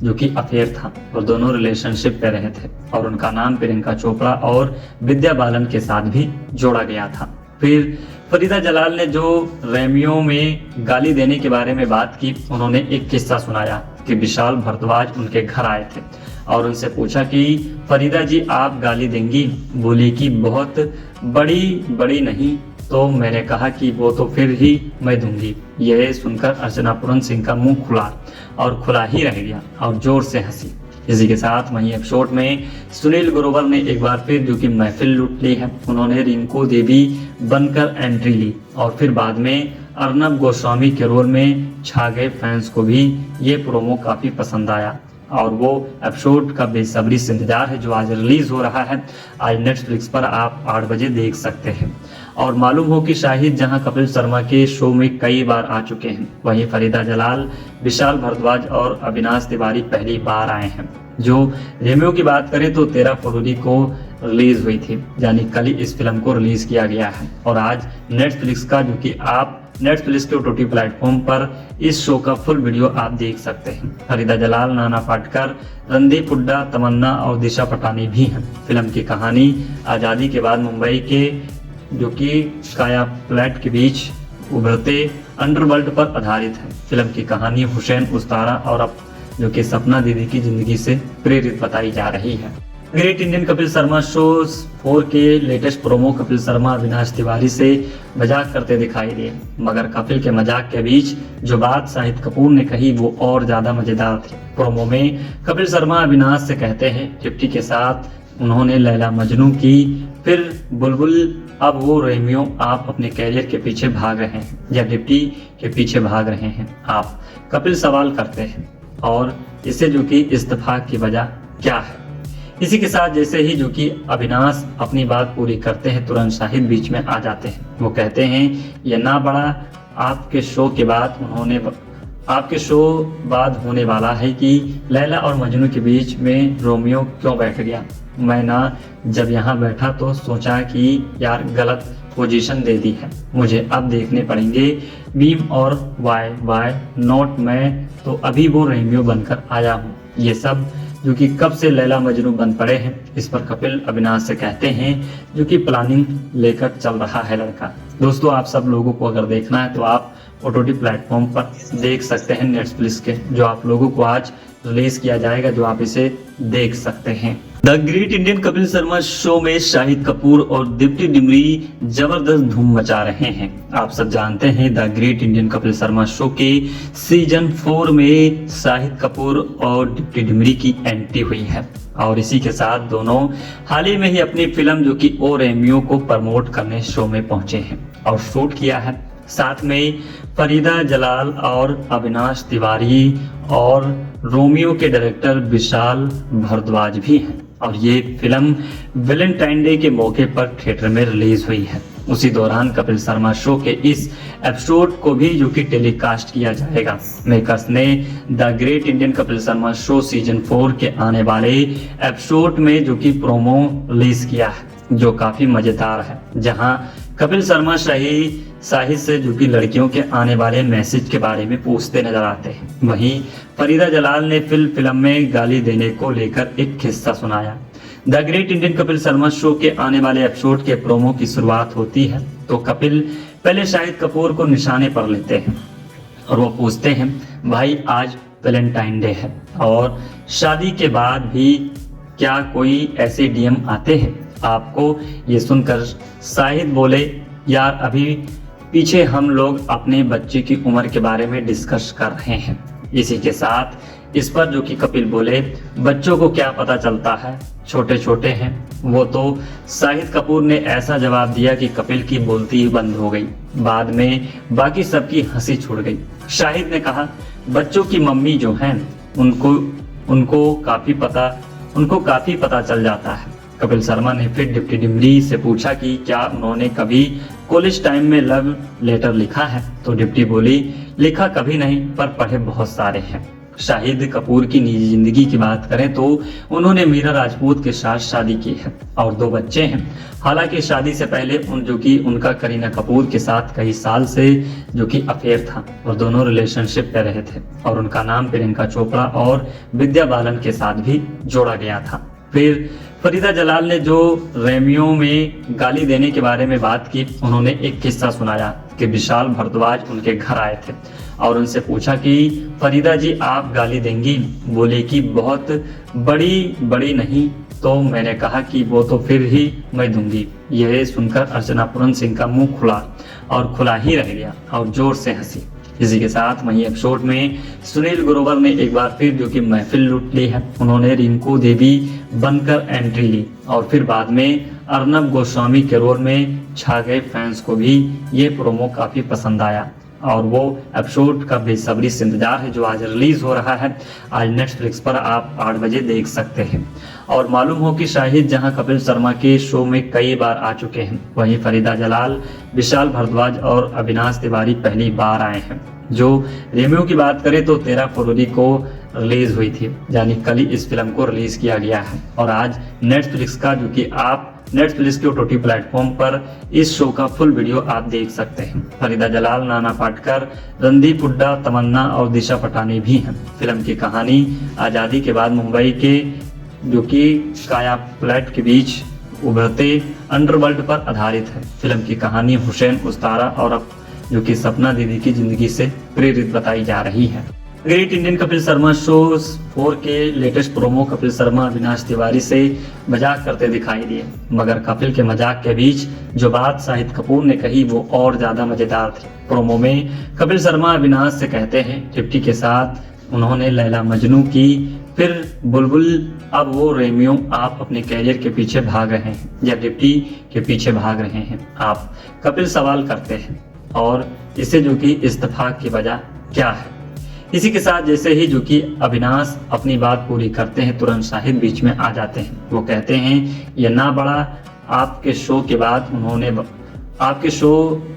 F: जो कि अफेयर था और दोनों रिलेशनशिप पे रहे थे और उनका नाम प्रियंका चोपड़ा और विद्या बालन के साथ भी जोड़ा गया था। फिर फरीदा जलाल ने जो रेमियो में गाली देने के बारे में बात की, उन्होंने एक किस्सा सुनाया कि विशाल भारद्वाज उनके घर आए थे और उनसे पूछा कि फरीदा जी आप गाली देंगी? बोली कि बहुत बड़ी नहीं। तो मैंने कहा कि वो तो फिर ही मैं दूंगी। यह सुनकर अर्चना पूरन सिंह का मुंह खुला और खुला ही रह गया और जोर से हंसी। इसी के साथ वहीं एपिसोड में सुनील ग्रोवर ने एक बार फिर जो कि महफिल लूट ली है। उन्होंने रिंकू देवी बनकर एंट्री ली और फिर बाद में अर्नब गोस्वामी के रोल में छा गए। फैंस को भी ये प्रोमो काफी पसंद आया और वो एपिसोड का बेसब्री से इंतजार है जो आज रिलीज हो रहा है। आज नेटफ्लिक्स पर आप 8 बजे देख सकते हैं। और मालूम हो कि शाहिद जहां कपिल शर्मा के शो में कई बार आ चुके हैं, वहीं फरीदा जलाल, विशाल भारद्वाज और अविनाश तिवारी पहली बार आए हैं। जो रेमियो की बात करें तो 13 फरवरी को रिलीज हुई थी, यानी कल ही इस फिल्म को रिलीज किया गया है और आज नेटफ्लिक्स का जो कि आप नेटफ्लिक्स के OTT प्लेटफॉर्म पर इस शो का फुल वीडियो आप देख सकते हैं। फरीदा जलाल, नाना पाटेकर, रणदीप हुड्डा, तमन्ना और दिशा पटानी भी हैं। फिल्म की कहानी आज़ादी के बाद मुंबई के जो कि काया प्लेट के बीच उभरते अंडरवर्ल्ड पर आधारित है। फिल्म की कहानी हुसैन उस्तारा और अब जो कि सपना दीदी की जिंदगी से प्रेरित बताई जा रही है। Great Indian Kapil Sharma show 4 के लेटेस्ट प्रोमो कपिल शर्मा अविनाश तिवारी से मजाक करते दिखाई दिए, मगर कपिल के मजाक के बीच जो बात शाहिद कपूर ने कही वो और ज्यादा मजेदार थी। प्रोमो में कपिल शर्मा अविनाश से कहते हैं, डिप्टी के साथ उन्होंने लैला मजनू की, फिर बुलबुल, अब वो रेमियो, आप अपने कैरियर के पीछे भाग रहे हैं या डिप्टी के पीछे भाग रहे हैं आप? कपिल सवाल करते हैं और इसे जो कि इस्तीफा की वजह क्या है। इसी के साथ जैसे ही जो कि अविनाश अपनी बात पूरी करते हैं तुरंत शाहिद बीच में आ जाते हैं। वो कहते हैं, ये ना बड़ा आपके शो बाद होने वाला है कि लैला और मजनू के बीच में रोमियो क्यों बैठ गया। मैं ना जब यहाँ बैठा तो सोचा कि यार गलत पोजीशन दे दी है, मुझे अब देखने पड़ेंगे मीम और वाई नॉट, मैं तो अभी वो रोमियो बनकर आया हूँ। ये सब जो कि कब से लैला मजनू बन पड़े हैं। इस पर कपिल अविनाश से कहते हैं जो कि प्लानिंग लेकर चल रहा है लड़का। दोस्तों, आप सब लोगों को अगर देखना है तो आप OTT प्लेटफॉर्म पर देख सकते हैं नेटफ्लिक्स के, जो आप लोगों को आज रिलीज किया जाएगा, जो आप इसे देख सकते हैं। The great Indian Kapil Sharma show में शाहिद कपूर और दीप्ति डिमरी जबरदस्त धूम मचा रहे हैं। आप सब जानते हैं the great Indian Kapil Sharma show के सीजन 4 में शाहिद कपूर और दीप्ति डिमरी की एंट्री हुई है और इसी के साथ दोनों हाल ही में ही अपनी फिल्म जो कि ओ रेमियो को प्रमोट करने शो में पहुंचे हैं और शूट किया है। साथ में फरीदा जलाल और अविनाश तिवारी और रोमियो के डायरेक्टर विशाल भारद्वाज भी हैं और ये फिल्म वैलेंटाइन डे के मौके पर थिएटर में रिलीज हुई है। उसी दौरान कपिल शर्मा शो के इस एपिसोड को भी जो कि टेलीकास्ट किया जाएगा। मेकर्स ने the great Indian Kapil Sharma show season 4 के आने वाले एपिसोड में जो कि प्रोमो रिलीज किया है, जो काफी मजेदार है, जहां कपिल शर्मा शाहिद से जो कि लड़कियों के आने वाले मैसेज के बारे में पूछते नजर आते हैं। वहीं फरीदा जलाल ने फिल्म में गाली देने को लेकर एक किस्सा सुनाया। The great Indian Kapil Sharma show के आने वाले एपिसोड के प्रोमो की शुरुआत होती है तो कपिल पहले शाहिद कपूर को निशाने पर लेते हैं और वो पूछते हैं, भाई आज वैलेंटाइन डे है और शादी के बाद भी क्या कोई ऐसे DM आते हैं आपको? ये सुनकर शाहिद बोले, यार अभी पीछे हम लोग अपने बच्चे की उम्र के बारे में डिस्कस कर रहे हैं। इसी के साथ इस पर जो कि कपिल बोले, बच्चों को क्या पता चलता है, छोटे छोटे हैं वो तो। शाहिद कपूर ने ऐसा जवाब दिया कि कपिल की बोलती ही बंद हो गई। बाद में बाकी सबकी हंसी छूट गई। शाहिद ने कहा, बच्चों की मम्मी जो हैं उनको काफी पता चल जाता है। कपिल शर्मा ने फिर दीप्ति डिमरी से पूछा कि क्या उन्होंने कभी कॉलेज टाइम में लव लेटर लिखा है? तो दीप्ति बोली, लिखा कभी नहीं पर पढ़े बहुत सारे हैं। शाहिद कपूर की निजी जिंदगी की बात करें तो उन्होंने मीरा राजपूत के साथ शादी की है और 2 बच्चे हैं। हालांकि शादी से पहले उनका करीना कपूर के साथ कई साल से जो कि अफेयर था और दोनों रिलेशनशिप में रहे थे और उनका नाम प्रियंका चोपड़ा और विद्या बालन के साथ भी जोड़ा गया था। फिर फरीदा जलाल ने जो रेमियो में गाली देने के बारे में बात की, उन्होंने एक किस्सा सुनाया कि विशाल भारद्वाज उनके घर आए थे और उनसे पूछा कि फरीदा जी आप गाली देंगी? बोले कि बहुत बड़ी नहीं। तो मैंने कहा कि वो तो फिर ही मैं दूंगी। यह सुनकर अर्चना पूरन सिंह का मुंह खुला ही रह गया और जोर से हंसी। इसी के साथ वहीं एपिसोड में सुनील ग्रोवर ने एक बार फिर जो कि महफिल लूट ली है। उन्होंने रिंकू देवी बनकर एंट्री ली और फिर बाद में अर्नब गोस्वामी के रोल में छा गए। फैंस को भी ये प्रोमो काफी पसंद आया और वो एपिसोड का बेसब्री से इंतजार है जो आज रिलीज हो रहा है। आज नेटफ्लिक्स पर आप 8 बजे देख सकते हैं। और मालूम हो कि शाहिद जहां कपिल शर्मा के शो में कई बार आ चुके हैं, वहीं फरीदा जलाल, विशाल भारद्वाज और अविनाश तिवारी पहली बार आए हैं। जो रेमियो की बात करें तो 13 फरवरी को रिलीज हुई थी, यानी कल ही इस फिल्म को रिलीज किया गया है और आज नेटफ्लिक्स का जो कि आप नेटफ्लिक्स के OTT प्लेटफॉर्म पर इस शो का फुल वीडियो आप देख सकते हैं। फरीदा जलाल, नाना पाटेकर, रणदीप हुड्डा, तमन्ना और दिशा पटानी भी हैं। फिल्म की कहानी आज़ादी के बाद मुंबई के जो कि काया पलट के बीच उभरते अंडरवर्ल्ड पर आधारित है। फिल्म की कहानी हुसैन उस्तारा और जो कि सपना दीदी की जिंदगी से प्रेरित बताई जा रही है। Great Indian Kapil Sharma show 4 के लेटेस्ट प्रोमो कपिल शर्मा अविनाश तिवारी से मजाक करते दिखाई दिए, मगर कपिल के मजाक के बीच जो बात शाहिद कपूर ने कही वो और ज्यादा मजेदार थी। प्रोमो में कपिल शर्मा अविनाश से कहते हैं, डिप्टी के साथ उन्होंने लैला मजनू की, फिर बुलबुल, अब वो रेमियो, आप अपने कैरियर के पीछे भाग रहे हैं या डिप्टी के पीछे भाग रहे हैं? आप कपिल सवाल करते हैं और इसे जो कि इस्तीफा की वजह क्या है? इसी के साथ जैसे ही जो कि अविनाश अपनी बात पूरी करते हैं, तुरंत शाहिद बीच में आ जाते हैं। वो कहते हैं, ये ना बड़ा आपके शो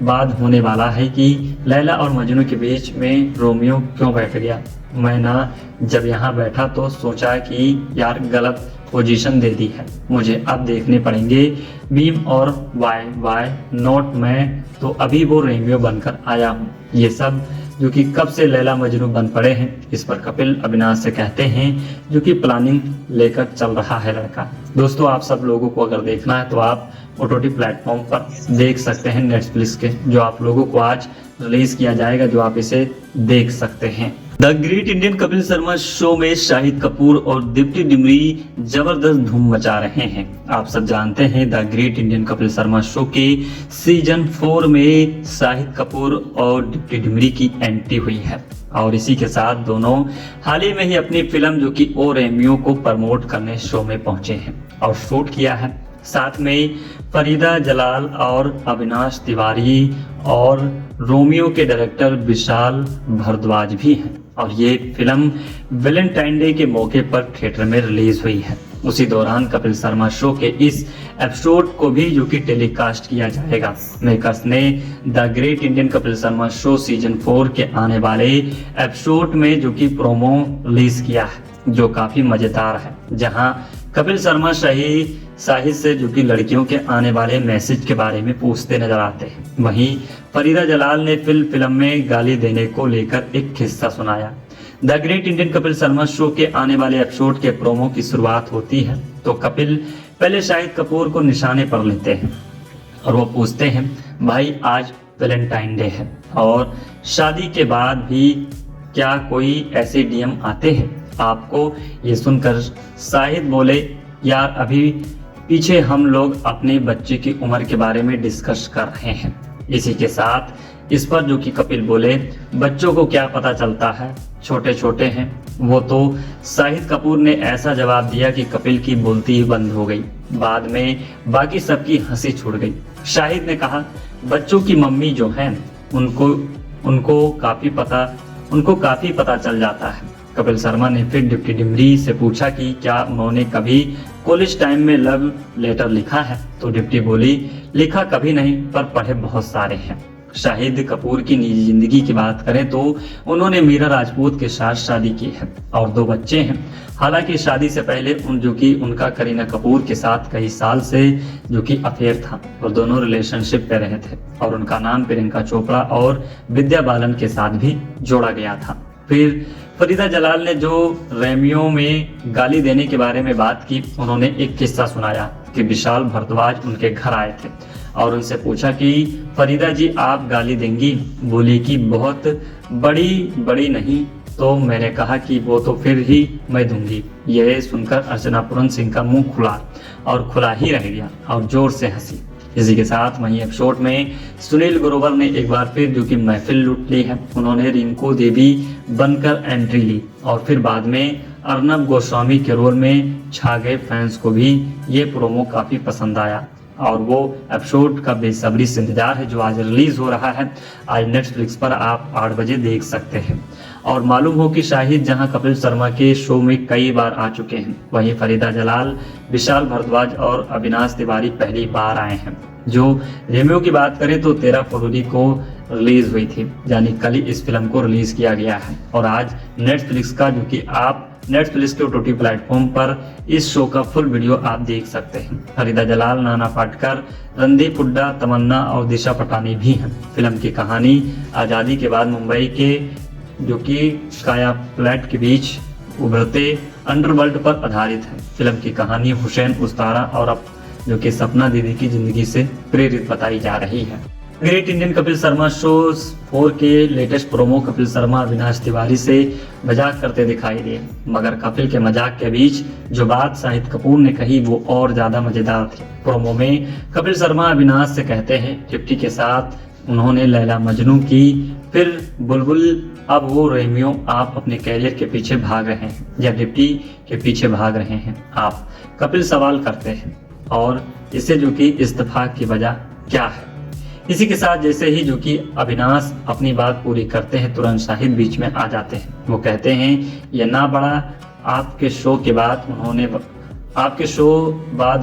F: बाद होने वाला है कि लैला और मजनू के बीच में रोमियो क्यों बैठ गया। मैं ना जब यहाँ बैठा तो सोचा कि यार गलत पोजीशन दे दी है, मुझे अब देखने पड़ेंगे बीम और वाई नॉट, मैं तो अभी वो रेमियो बनकर आया हूँ। ये सब जो कि कब से लैला मजनू बन पड़े हैं। इस पर कपिल अविनाश से कहते हैं जो कि प्लानिंग लेकर चल रहा है लड़का। दोस्तों, आप सब लोगों को अगर देखना है तो आप OTT प्लेटफॉर्म पर देख सकते हैं नेटफ्लिक्स के, जो आप लोगों को आज रिलीज किया जाएगा, जो आप इसे देख सकते हैं। The great Indian Kapil Sharma show में शाहिद कपूर और दीप्ति डिमरी जबरदस्त धूम मचा रहे हैं। आप सब जानते हैं the great Indian Kapil Sharma show के सीजन 4 में शाहिद कपूर और दीप्ति डिमरी की एंट्री हुई है और इसी के साथ दोनों हाल ही में ही अपनी फिल्म जो कि ओ रेमियो को प्रमोट करने शो में पहुंचे हैं और शूट किया है। साथ में फरीदा जलाल और अविनाश तिवारी और रोमियो के डायरेक्टर विशाल भारद्वाज भी हैं और ये फिल्म वैलेंटाइन डे के मौके पर थिएटर में रिलीज हुई है। उसी दौरान कपिल शर्मा शो के इस एपिसोड को भी जो कि टेलीकास्ट किया जाएगा। मेकर्स ने the great Indian Kapil Sharma show season 4 के आने वाले एपिसोड में जो कि प्रोमो रिलीज किया है, जो काफी मजेदार है, जहां कपिल शर्मा शाहिद से जो कि लड़कियों के आने वाले मैसेज के बारे में पूछते नजर आते हैं। वहीं फरीदा जलाल ने फिल्म में गाली देने को लेकर एक किस्सा सुनाया। The great Indian Kapil Sharma show के आने वाले एपिसोड के प्रोमो की शुरुआत होती है तो कपिल पहले शाहिद कपूर को निशाने पर लेते हैं और वो पूछते हैं, भाई आज वैलेंटाइन डे है और शादी के बाद भी क्या कोई ऐसे DM आते हैं आपको? ये सुनकर शाहिद बोले, यार अभी पीछे हम लोग अपने बच्चे की उम्र के बारे में डिस्कस कर रहे हैं। इसी के साथ इस पर जो कि कपिल बोले, बच्चों को क्या पता चलता है, छोटे छोटे हैं वो तो। शाहिद कपूर ने ऐसा जवाब दिया कि कपिल की बोलती ही बंद हो गई। बाद में बाकी सबकी हंसी छूट गई। शाहिद ने कहा, बच्चों की मम्मी जो है उनको काफी पता चल जाता है। कपिल शर्मा ने फिर दीप्ति डिमरी से पूछा कि क्या उन्होंने कभी कॉलेज टाइम में लव लेटर लिखा है? तो दीप्ति बोली, लिखा कभी नहीं पर पढ़े बहुत सारे हैं। शाहिद कपूर की निजी जिंदगी की बात करें तो उन्होंने मीरा राजपूत के साथ शादी की है और 2 बच्चे हैं। हालांकि शादी से पहले उनका करीना कपूर के साथ कई साल से जो कि अफेयर था और दोनों रिलेशनशिप पे रहे थे और उनका नाम प्रियंका चोपड़ा और विद्या बालन के साथ भी जोड़ा गया था। फिर फरीदा जलाल ने जो रेमियो में गाली देने के बारे में बात की, उन्होंने एक किस्सा सुनाया कि विशाल भारद्वाज उनके घर आए थे और उनसे पूछा कि फरीदा जी आप गाली देंगी? बोली कि बहुत बड़ी नहीं। तो मैंने कहा कि वो तो फिर ही मैं दूंगी। यह सुनकर अर्चना पूरन सिंह का मुंह खुला ही रह गया और जोर से हंसी। इसी के साथ वहीं एपिसोड में सुनील ग्रोवर ने एक बार फिर जो कि महफिल लूट ली है। उन्होंने रिंकू देवी बनकर एंट्री ली और फिर बाद में अर्नब गोस्वामी के रोल में छा गए। फैंस को भी ये प्रोमो काफी पसंद आया और वो एपिसोड का बेसब्री से इंतजार है जो आज रिलीज हो रहा है। आज नेटफ्लिक्स पर आप 8 बजे देख सकते हैं। और मालूम हो कि शाहिद जहां कपिल शर्मा के शो में कई बार आ चुके हैं, वहीं फरीदा जलाल, विशाल भारद्वाज और अविनाश तिवारी पहली बार आए हैं। जो रेमियो की बात करें तो 13 फरवरी को रिलीज हुई थी, यानी कल ही इस फिल्म को रिलीज किया गया है और आज नेटफ्लिक्स का जो कि आप नेटफ्लिक्स के OTT प्लेटफॉर्म पर इस शो का फुल वीडियो आप देख सकते हैं। फरीदा जलाल, नाना पाटेकर, रणदीप हुड्डा, तमन्ना और दिशा पटानी भी हैं। फिल्म की कहानी आज़ादी के बाद मुंबई के जो कि काया प्लेट के बीच उभरते अंडरवर्ल्ड पर आधारित है। फिल्म की कहानी हुसैन उस्तारा और अब जो कि सपना दीदी की जिंदगी से प्रेरित बताई जा रही है। Great Indian Kapil Sharma show 4 के लेटेस्ट प्रोमो कपिल शर्मा अविनाश तिवारी से मजाक करते दिखाई दिए, मगर कपिल के मजाक के बीच जो बात शाहिद कपूर ने कही वो और ज्यादा मजेदार थी। प्रोमो में कपिल शर्मा अविनाश से कहते हैं, डिप्टी के साथ उन्होंने लैला मजनू की, फिर बुलबुल, अब वो रेमियो, आप अपने कैरियर के पीछे भाग रहे हैं या डिप्टी के पीछे भाग रहे हैं आप? कपिल सवाल करते हैं और इसे जो कि इस्तीफा की वजह क्या है। इसी के साथ जैसे ही जो कि अविनाश अपनी बात पूरी करते हैं, तुरंत शाहिद बीच में आ जाते हैं। वो कहते हैं, ये ना बड़ा आपके शो के बाद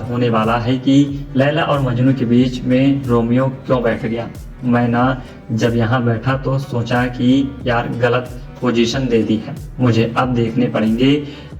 F: होने वाला है कि लैला और मजनू के बीच में रोमियो क्यों बैठ गया। मैं ना जब यहाँ बैठा तो सोचा कि यार गलत पोजीशन दे दी है, मुझे अब देखने पड़ेंगे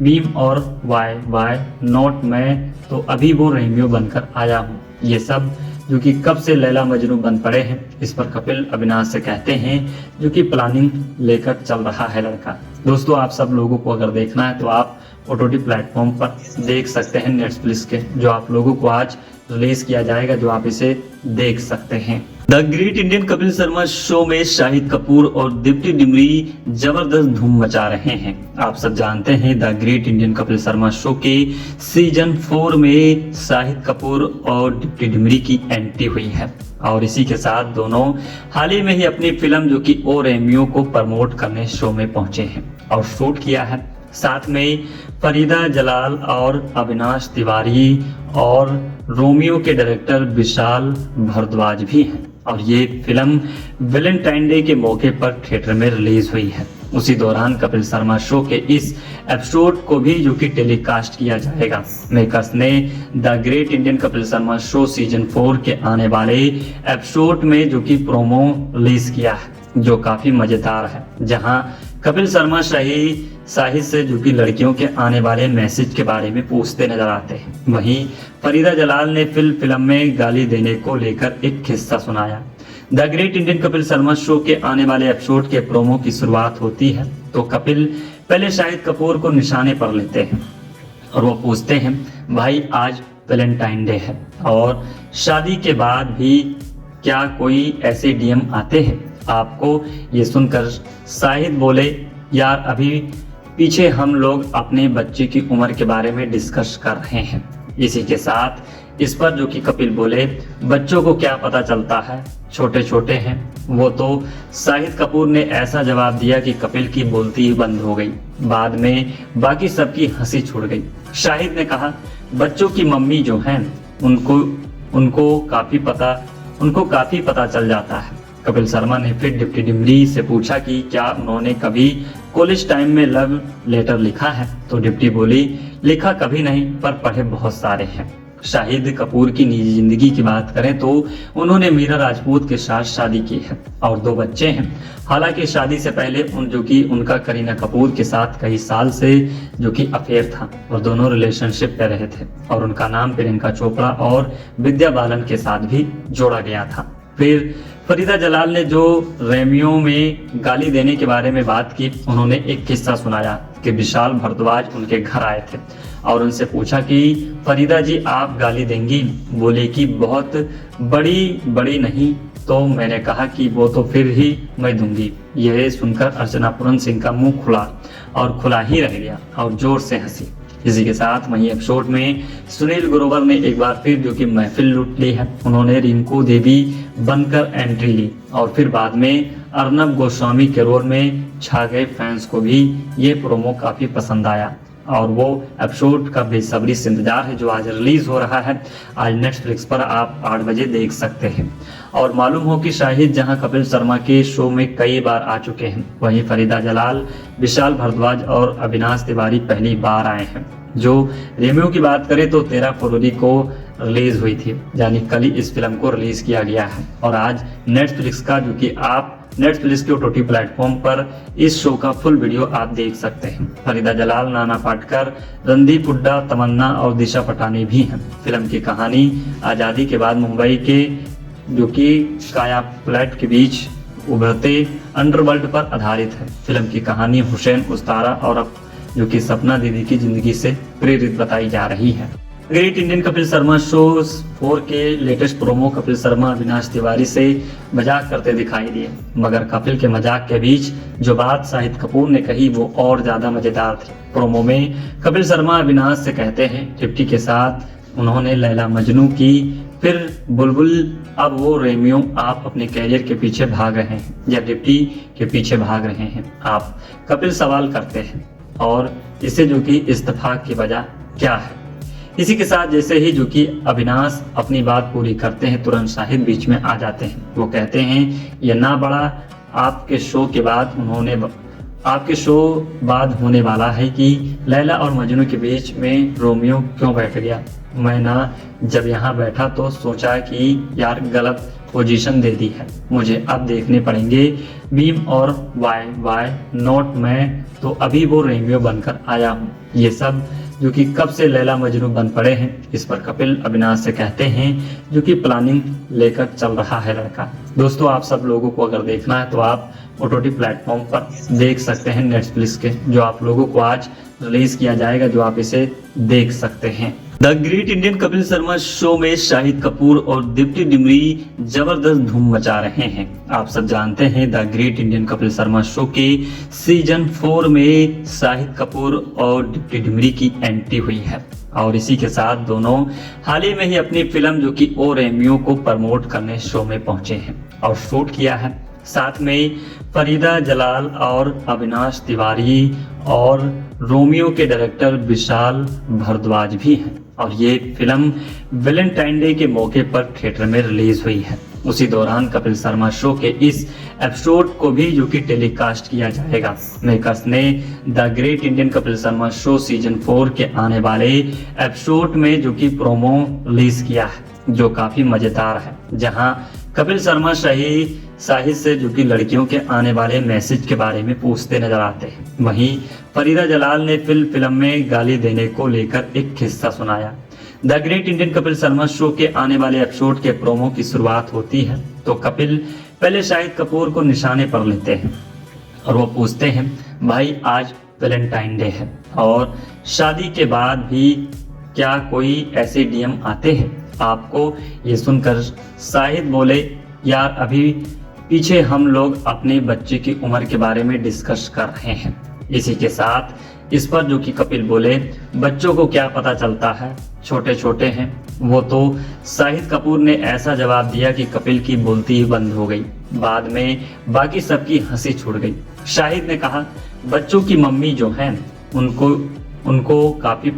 F: बीम और वाई नॉट, मैं तो अभी वो रेमियो बनकर आया हूँ। ये सब जो कि कब से लैला मजनू बन पड़े हैं। इस पर कपिल अविनाश से कहते हैं जो कि प्लानिंग लेकर चल रहा है लड़का। दोस्तों, आप सब लोगों को अगर देखना है तो आप OTT प्लेटफॉर्म पर देख सकते हैं नेटफ्लिक्स के, जो आप लोगों को आज रिलीज किया जाएगा, जो आप इसे देख सकते हैं। The great Indian Kapil Sharma show में शाहिद कपूर और दीप्ति डिमरी जबरदस्त धूम मचा रहे हैं। आप सब जानते हैं the great Indian Kapil Sharma show के सीजन 4 में शाहिद कपूर और दीप्ति डिमरी की एंट्री हुई है और इसी के साथ दोनों हाल ही में ही अपनी फिल्म जो कि ओ रेमियो को प्रमोट करने शो में पहुंचे हैं और शूट किया है। साथ में फरीदा जलाल और अविनाश तिवारी और रोमियो के डायरेक्टर विशाल भारद्वाज भी हैं और ये फिल्म वैलेंटाइन डे के मौके पर थिएटर में रिलीज हुई है। उसी दौरान कपिल शर्मा शो के इस एपिसोड को भी जो कि टेलीकास्ट किया जाएगा। मेकर्स ने the great Indian Kapil Sharma show season 4 के आने वाले एपिसोड में जो कि प्रोमो रिलीज किया है, जो काफी मजेदार है, जहां कपिल शर्मा शाहिद से जो कि लड़कियों के आने वाले मैसेज के बारे में पूछते नजर आते हैं। वहीं फरीदा जलाल ने फिल्म में गाली देने को लेकर एक किस्सा सुनाया। The great Indian Kapil Sharma show के आने वाले एपिसोड के प्रोमो की शुरुआत होती है तो कपिल पहले शाहिद कपूर को निशाने पर लेते हैं और वो पूछते हैं, भाई आज वैलेंटाइन डे है और शादी के बाद भी क्या कोई ऐसे DM आते हैं आपको? ये सुनकर शाहिद बोले, यार अभी पीछे हम लोग अपने बच्चे की उम्र के बारे में डिस्कस कर रहे हैं। इसी के साथ इस पर जो कि कपिल बोले, बच्चों को क्या पता चलता है, छोटे छोटे हैं वो तो। शाहिद कपूर ने ऐसा जवाब दिया कि कपिल की बोलती ही बंद हो गई। बाद में बाकी सबकी हंसी छूट गई। शाहिद ने कहा, बच्चों की मम्मी जो हैं उनको काफी पता चल जाता है। कपिल शर्मा ने फिर दीप्ति डिमरी से पूछा कि क्या उन्होंने कभी कॉलेज टाइम में लव लेटर लिखा है? तो दीप्ति बोली, लिखा कभी नहीं पर पढ़े बहुत सारे हैं। शाहिद कपूर की निजी जिंदगी की बात करें तो उन्होंने मीरा राजपूत के साथ शादी की है और 2 बच्चे हैं। हालांकि शादी से पहले उनका करीना कपूर के साथ कई साल से जो कि अफेयर था और दोनों रिलेशनशिप पे रहे थे और उनका नाम प्रियंका चोपड़ा और विद्या बालन के साथ भी जोड़ा गया था। फिर फरीदा जलाल ने जो रेमियो में गाली देने के बारे में बात की, उन्होंने एक किस्सा सुनाया कि विशाल भारद्वाज उनके घर आए थे और उनसे पूछा कि फरीदा जी आप गाली देंगी? बोले कि बहुत बड़ी नहीं। तो मैंने कहा कि वो तो फिर ही मैं दूंगी। यह सुनकर अर्चना पूरन सिंह का मुंह खुला ही रह गया और जोर से हंसी। इसी के साथ वहीं एपिसोड में सुनील ग्रोवर ने एक बार फिर जो कि महफिल लूट ली है। उन्होंने रिंकू देवी बनकर एंट्री ली और फिर बाद में अर्नब गोस्वामी के रोल में छा गए। फैंस को भी ये प्रोमो काफी पसंद आया और वो एपिसोड का बेसब्री से इंतजार है जो आज रिलीज हो रहा है। आज नेटफ्लिक्स पर आप 8 बजे देख सकते हैं। और मालूम हो कि शाहिद जहां कपिल शर्मा के शो में कई बार आ चुके हैं, वहीं फरीदा जलाल, विशाल भारद्वाज और अविनाश तिवारी पहली बार आए हैं। जो रेमियो की बात करें तो 13 फरवरी को रिलीज हुई थी, यानी कल ही इस फिल्म को रिलीज किया गया है और आज नेटफ्लिक्स का जो कि आप नेटफ्लिक्स के OTT प्लेटफॉर्म पर इस शो का फुल वीडियो आप देख सकते हैं। फरीदा जलाल, नाना पाटेकर, रणदीप हुड्डा, तमन्ना और दिशा पटानी भी हैं। फिल्म की कहानी आज़ादी के बाद मुंबई के जो कि काया पलट के बीच उभरते अंडरवर्ल्ड पर आधारित है। फिल्म की कहानी हुसैन उस्तारा और जो कि सपना दीदी की जिंदगी से प्रेरित बताई जा रही है। Great Indian Kapil Sharma show 4 के लेटेस्ट प्रोमो कपिल शर्मा अविनाश तिवारी से मजाक करते दिखाई दिए, मगर कपिल के मजाक के बीच जो बात शाहिद कपूर ने कही वो और ज्यादा मजेदार थी। प्रोमो में कपिल शर्मा अविनाश से कहते हैं, दीप्ति के साथ उन्होंने लैला मजनू की, फिर बुलबुल, अब वो रेमियो। आप अपने कैरियर के पीछे भाग रहे हैं या दीप्ति के पीछे भाग रहे हैं? आप कपिल सवाल करते हैं और इसे जो कि इस्तीफा की वजह क्या है? इसी के साथ जैसे ही जो कि अविनाश अपनी बात पूरी करते हैं, तुरंत शाहिद बीच में आ जाते हैं। वो कहते हैं, यह ना बड़ा आपके शो बाद होने वाला है कि लैला और मजनू के बीच में रोमियो क्यों बैठ गया। मैं ना जब यहाँ बैठा तो सोचा कि यार गलत पोजीशन दे दी है, मुझे अब देखने पड़ेंगे बीम और वाई नॉट मैं तो अभी वो रेमियो बनकर आया हूँ। ये सब जो कि कब से लैला मजनू बन पड़े हैं। इस पर कपिल अविनाश से कहते हैं जो कि प्लानिंग लेकर चल रहा है लड़का। दोस्तों, आप सब लोगों को अगर देखना है तो आप OTT प्लेटफॉर्म पर देख सकते हैं नेटफ्लिक्स के, जो आप लोगों को आज रिलीज किया जाएगा, जो आप इसे देख सकते हैं। The great Indian Kapil Sharma show में शाहिद कपूर और दीप्ति डिमरी जबरदस्त धूम मचा रहे हैं। आप सब जानते हैं the great Indian Kapil Sharma show के सीजन 4 में शाहिद कपूर और दीप्ति डिमरी की एंट्री हुई है और इसी के साथ दोनों हाल ही में ही अपनी फिल्म जो कि ओ रेमियो को प्रमोट करने शो में पहुंचे हैं और शूट किया है। साथ में फरीदा जलाल और अविनाश तिवारी और रोमियो के डायरेक्टर विशाल भारद्वाज भी हैं और ये फिल्म वैलेंटाइन डे के मौके पर थिएटर में रिलीज हुई है। उसी दौरान कपिल शर्मा शो के इस एपिसोड को भी जो कि टेलीकास्ट किया जाएगा। मेकर्स ने the great Indian Kapil Sharma show season 4 के आने वाले एपिसोड में जो कि प्रोमो रिलीज किया है, जो काफी मजेदार है, जहां कपिल शर्मा शाहिद से जो कि लड़कियों के आने वाले मैसेज के बारे में पूछते नजर आते हैं। वहीं फरीदा जलाल ने फिल्म में गाली देने को लेकर एक किस्सा सुनाया। The great Indian Kapil Sharma show के आने वाले एपिसोड के प्रोमो की शुरुआत होती है तो कपिल पहले शाहिद कपूर को निशाने पर लेते हैं और वो पूछते हैं, भाई आज वैलेंटाइन डे है और शादी के बाद भी क्या कोई ऐसे DM आते हैं आपको? ये सुनकर शाहिद बोले, यार अभी पीछे हम लोग अपने बच्चे की उम्र के बारे में डिस्कस कर रहे हैं। इसी के साथ इस पर जो कि कपिल बोले, बच्चों को क्या पता चलता है, छोटे छोटे हैं वो तो। शाहिद कपूर ने ऐसा जवाब दिया कि कपिल की बोलती ही बंद हो गई। बाद में बाकी सबकी हंसी छूट गई। शाहिद ने कहा, बच्चों की मम्मी जो है उनको काफी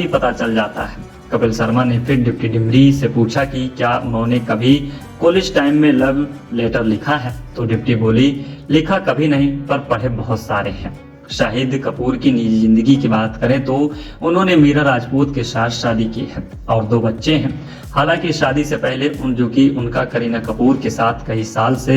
F: पता चल जाता है। कपिल शर्मा ने फिर दीप्ति डिमरी से पूछा कि क्या उन्होंने कभी कॉलेज टाइम में लव लेटर लिखा है? तो दीप्ति बोली, लिखा कभी नहीं पर पढ़े बहुत सारे हैं। शाहिद कपूर की निजी जिंदगी की बात करें तो उन्होंने मीरा राजपूत के साथ शादी की है और 2 बच्चे हैं। हालांकि शादी से पहले उनका करीना कपूर के साथ कई साल से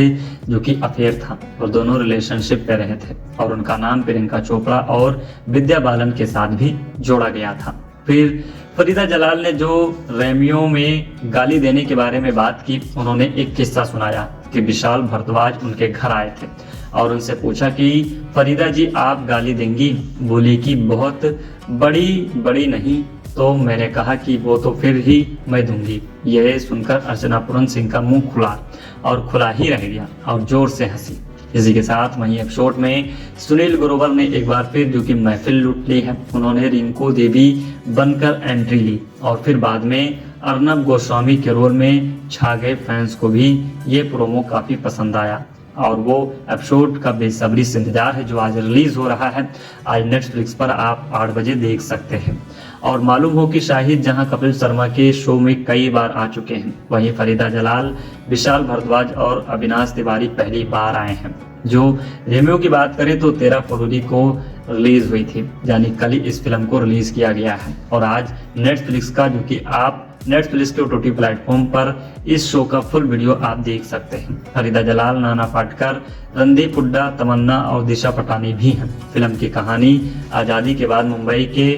F: जो कि अफेयर था और दोनों रिलेशनशिप पे रहे थे और उनका नाम प्रियंका चोपड़ा और विद्या बालन के साथ भी जोड़ा गया था। फिर फरीदा जलाल ने जो रेमियो में गाली देने के बारे में बात की, उन्होंने एक किस्सा सुनाया कि विशाल भारद्वाज उनके घर आए थे और उनसे पूछा कि फरीदा जी आप गाली देंगी? बोली कि बहुत बड़ी नहीं। तो मैंने कहा कि वो तो फिर ही मैं दूंगी। यह सुनकर अर्चना पूरन सिंह का मुंह खुला ही रह गया और जोर से हंसी। इसी के साथ वहीं एपिसोड में सुनील ग्रोवर ने एक बार फिर जो कि महफिल लूट ली है। उन्होंने रिंकू देवी बनकर एंट्री ली और फिर बाद में अर्नब गोस्वामी के रोल में छा गए। फैंस को भी ये प्रोमो काफी पसंद आया और वो एपिसोड का बेसब्री से इंतजार है, जो आज रिलीज हो रहा है। आज नेटफ्लिक्स पर आप 8 बजे देख सकते हैं। और मालूम हो कि शाहिद जहां कपिल शर्मा के शो में कई बार आ चुके हैं, वहीं फरीदा जलाल, विशाल भारद्वाज और अविनाश तिवारी पहली बार आए हैं। जो रेमियो की बात करें तो 13 फरवरी को रिलीज हुई थी, यानी कल ही इस फिल्म को रिलीज किया गया है और आज नेटफ्लिक्स का जो कि आप नेटफ्लिक्स के OTT प्लेटफॉर्म पर इस शो का फुल वीडियो आप देख सकते हैं। फरीदा जलाल, नाना पाटेकर, रणदीप हुड्डा, तमन्ना और दिशा पटानी भी हैं। फिल्म की कहानी आज़ादी के बाद मुंबई के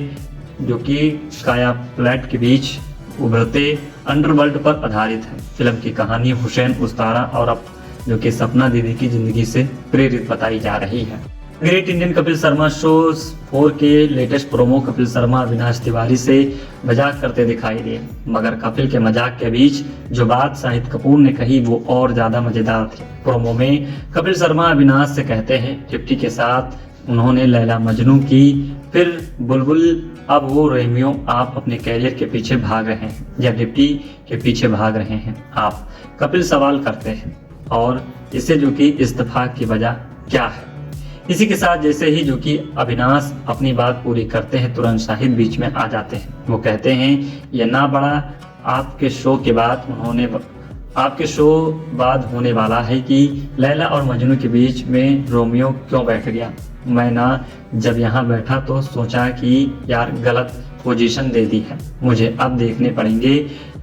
F: जो कि काया प्लेट के बीच उभरते अंडरवर्ल्ड पर आधारित है। फिल्म की कहानी हुसैन उस्तारा और अब जो कि सपना दीदी की जिंदगी से प्रेरित बताई जा रही है। Great Indian Kapil Sharma show 4 के लेटेस्ट प्रोमो कपिल शर्मा अविनाश तिवारी से मजाक करते दिखाई दिए, मगर कपिल के मजाक के बीच जो बात शाहिद कपूर ने कही वो और ज्यादा मजेदार थी। प्रोमो में कपिल शर्मा अविनाश से कहते हैं, डिप्टी के साथ उन्होंने लैला मजनू की, फिर बुलबुल, अब वो रेमियो। आप अपने कैरियर के पीछे भाग रहे हैं या डिप्टी के पीछे भाग रहे हैं? आप कपिल सवाल करते हैं और इससे जो कि इस्तीफा की वजह क्या है। इसी के साथ जैसे ही जो कि अविनाश अपनी बात पूरी करते हैं, तुरंत शाहिद बीच में आ जाते हैं। वो कहते हैं, ये ना बड़ा आपके शो बाद होने वाला है कि लैला और मजनू के बीच में रोमियो क्यों बैठ गया। मैं ना जब यहाँ बैठा तो सोचा कि यार गलत पोजीशन दे दी है, मुझे अब देखने पड़ेंगे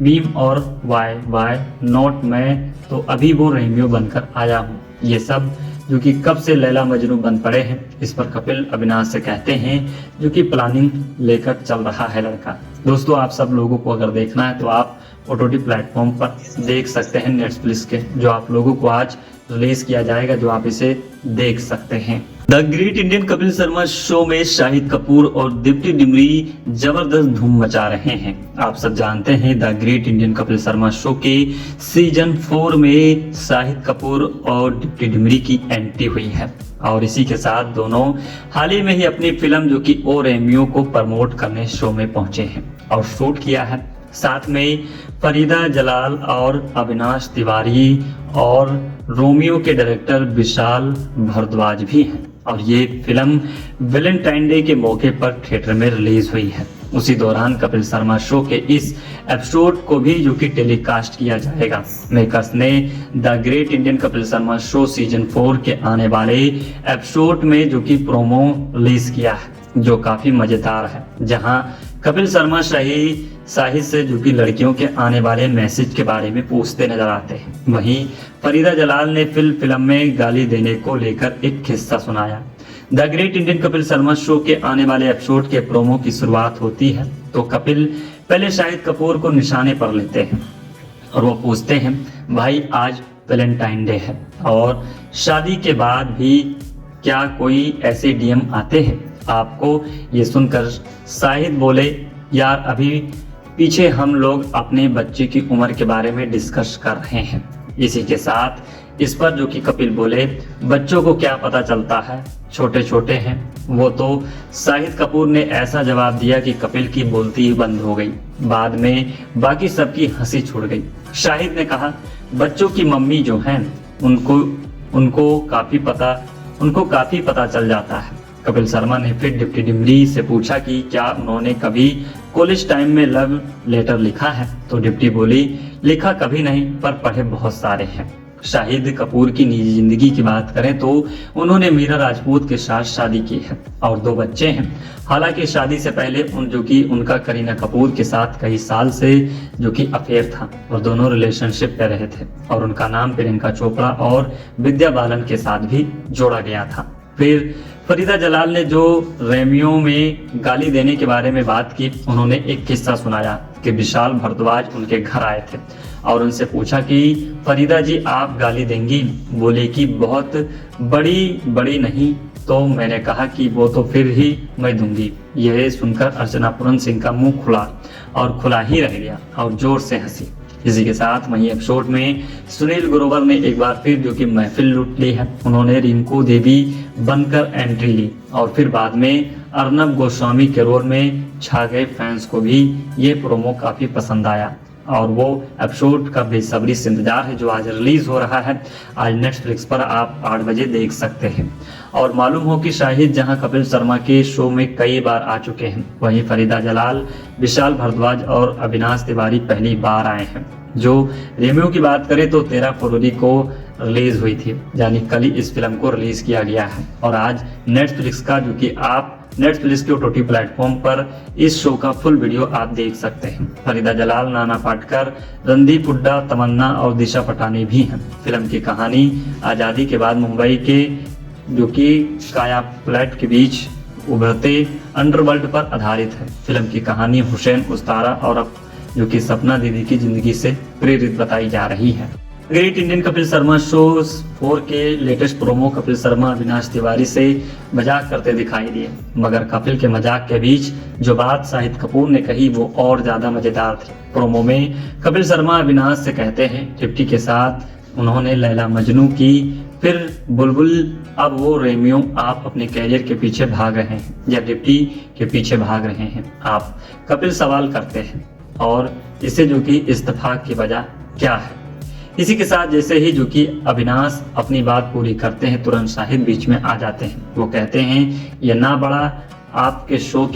F: बीम और वाई नॉट। मैं तो अभी वो रेमियो बनकर आया हूँ। ये सब जो कि कब से लैला मजनू बन पड़े हैं। इस पर कपिल अविनाश से कहते हैं जो कि प्लानिंग लेकर चल रहा है लड़का। दोस्तों, आप सब लोगों को अगर देखना है तो आप OTT प्लेटफॉर्म पर देख सकते हैं नेटफ्लिक्स के, जो आप लोगों को आज रिलीज किया जाएगा, जो आप इसे देख सकते हैं। The great Indian Kapil Sharma show में शाहिद कपूर और दीप्ति डिमरी जबरदस्त धूम मचा रहे हैं। आप सब जानते हैं the great Indian Kapil Sharma show के सीजन 4 में शाहिद कपूर और दीप्ति डिमरी की एंट्री हुई है और इसी के साथ दोनों हाल ही में ही अपनी फिल्म जो कि ओ रेमियो को प्रमोट करने शो में पहुंचे हैं और शूट किया है। साथ में फरीदा जलाल और अविनाश तिवारी और रोमियो के डायरेक्टर विशाल भारद्वाज भी हैं और ये फिल्म वैलेंटाइन डे के मौके पर थिएटर में रिलीज हुई है। उसी दौरान कपिल शर्मा शो के इस एपिसोड को भी जो कि टेलीकास्ट किया जाएगा। मेकर्स ने the great Indian Kapil Sharma show season 4 के आने वाले एपिसोड में जो कि प्रोमो रिलीज किया है, जो काफी मजेदार है, जहां कपिल शर्मा शाहिद से जो कि लड़कियों के आने वाले मैसेज के बारे में पूछते नजर आते हैं। वहीं फरीदा जलाल ने फिल्म में गाली देने को लेकर एक किस्सा सुनाया। The great Indian Kapil Sharma show के आने वाले एपिसोड के प्रोमो की शुरुआत होती है तो कपिल पहले शाहिद कपूर को निशाने पर लेते हैं और वो पूछते हैं, भाई आज वैलेंटाइन डे है और शादी के बाद भी क्या कोई ऐसे DM आते हैं आपको? ये सुनकर शाहिद बोले, यार अभी पीछे हम लोग अपने बच्चे की उम्र के बारे में डिस्कस कर रहे हैं। इसी के साथ इस पर जो कि कपिल बोले, बच्चों को क्या पता चलता है, छोटे छोटे हैं वो तो। शाहिद कपूर ने ऐसा जवाब दिया कि कपिल की बोलती ही बंद हो गई। बाद में बाकी सबकी हंसी छूट गई। शाहिद ने कहा, बच्चों की मम्मी जो हैं उनको काफी पता चल जाता है। कपिल शर्मा ने फिर दीप्ति डिमरी से पूछा कि क्या उन्होंने कभी कॉलेज टाइम में लव लेटर लिखा है? तो दीप्ति बोली, लिखा कभी नहीं पर पढ़े बहुत सारे हैं। शाहिद कपूर की निजी जिंदगी की बात करें तो उन्होंने मीरा राजपूत के साथ शादी की है और 2 बच्चे हैं। हालांकि शादी से पहले उनका करीना कपूर के साथ कई साल से जो कि अफेयर था और दोनों रिलेशनशिप में रहे थे और उनका नाम प्रियंका चोपड़ा और विद्या बालन के साथ भी जोड़ा गया था। फिर फरीदा जलाल ने जो रेमियो में गाली देने के बारे में बात की, उन्होंने एक किस्सा सुनाया कि विशाल भारद्वाज उनके घर आए थे और उनसे पूछा कि फरीदा जी आप गाली देंगी? बोले कि बहुत बड़ी नहीं। तो मैंने कहा कि वो तो फिर ही मैं दूंगी। यह सुनकर अर्चना पूरन सिंह का मुंह खुला और खुला ही रह गया और जोर से हंसी। इसी के साथ वहीं एपिसोड में सुनील ग्रोवर ने एक बार फिर जो कि महफिल लूट ली है। उन्होंने रिंकू देवी बनकर एंट्री ली और फिर बाद में अर्नब गोस्वामी के रोल में छा गए। फैंस को भी ये प्रोमो काफी पसंद आया और वो एपिसोड का बेसब्री से इंतजार है जो आज रिलीज हो रहा है। आज नेटफ्लिक्स पर आप 8 बजे देख सकते हैं। और मालूम हो कि शाहिद जहां कपिल शर्मा के शो में कई बार आ चुके हैं, वहीं फरीदा जलाल, विशाल भारद्वाज और अविनाश तिवारी पहली बार आए हैं। जो रेमियो की बात करें तो 13 फरवरी को रिलीज हुई थी, यानी कल ही इस फिल्म को रिलीज किया गया है और आज नेटफ्लिक्स का जो कि आप नेटफ्लिक्स के OTT प्लेटफॉर्म पर इस शो का फुल वीडियो आप देख सकते हैं। फरीदा जलाल, नाना पाटेकर, रणदीप हुड्डा, तमन्ना और दिशा पटानी भी हैं। फिल्म की कहानी आज़ादी के बाद मुंबई के जो कि काया पलट के बीच उभरते अंडरवर्ल्ड पर आधारित है। फिल्म की कहानी हुसैन उस्तारा और जो कि सपना दीदी की जिंदगी से प्रेरित बताई जा रही है। Great Indian Kapil Sharma show 4 के लेटेस्ट प्रोमो कपिल शर्मा अविनाश तिवारी से मजाक करते दिखाई दिए, मगर कपिल के मजाक के बीच जो बात शाहिद कपूर ने कही वो और ज्यादा मजेदार थी। प्रोमो में कपिल शर्मा अविनाश से कहते हैं, डिप्टी के साथ उन्होंने लैला मजनू की, फिर बुलबुल, अब वो रेमियो, आप अपने कैरियर के पीछे भाग रहे हैं या डिप्टी के पीछे भाग रहे हैं? आप कपिल सवाल करते हैं और इसे जो कि इस्तीफा की वजह क्या है? इसी के साथ जैसे ही जो कि अविनाश अपनी बात पूरी करते हैं, तुरंत शाहिद बीच में आ जाते हैं। वो कहते हैं, ये ना बड़ा आपके शो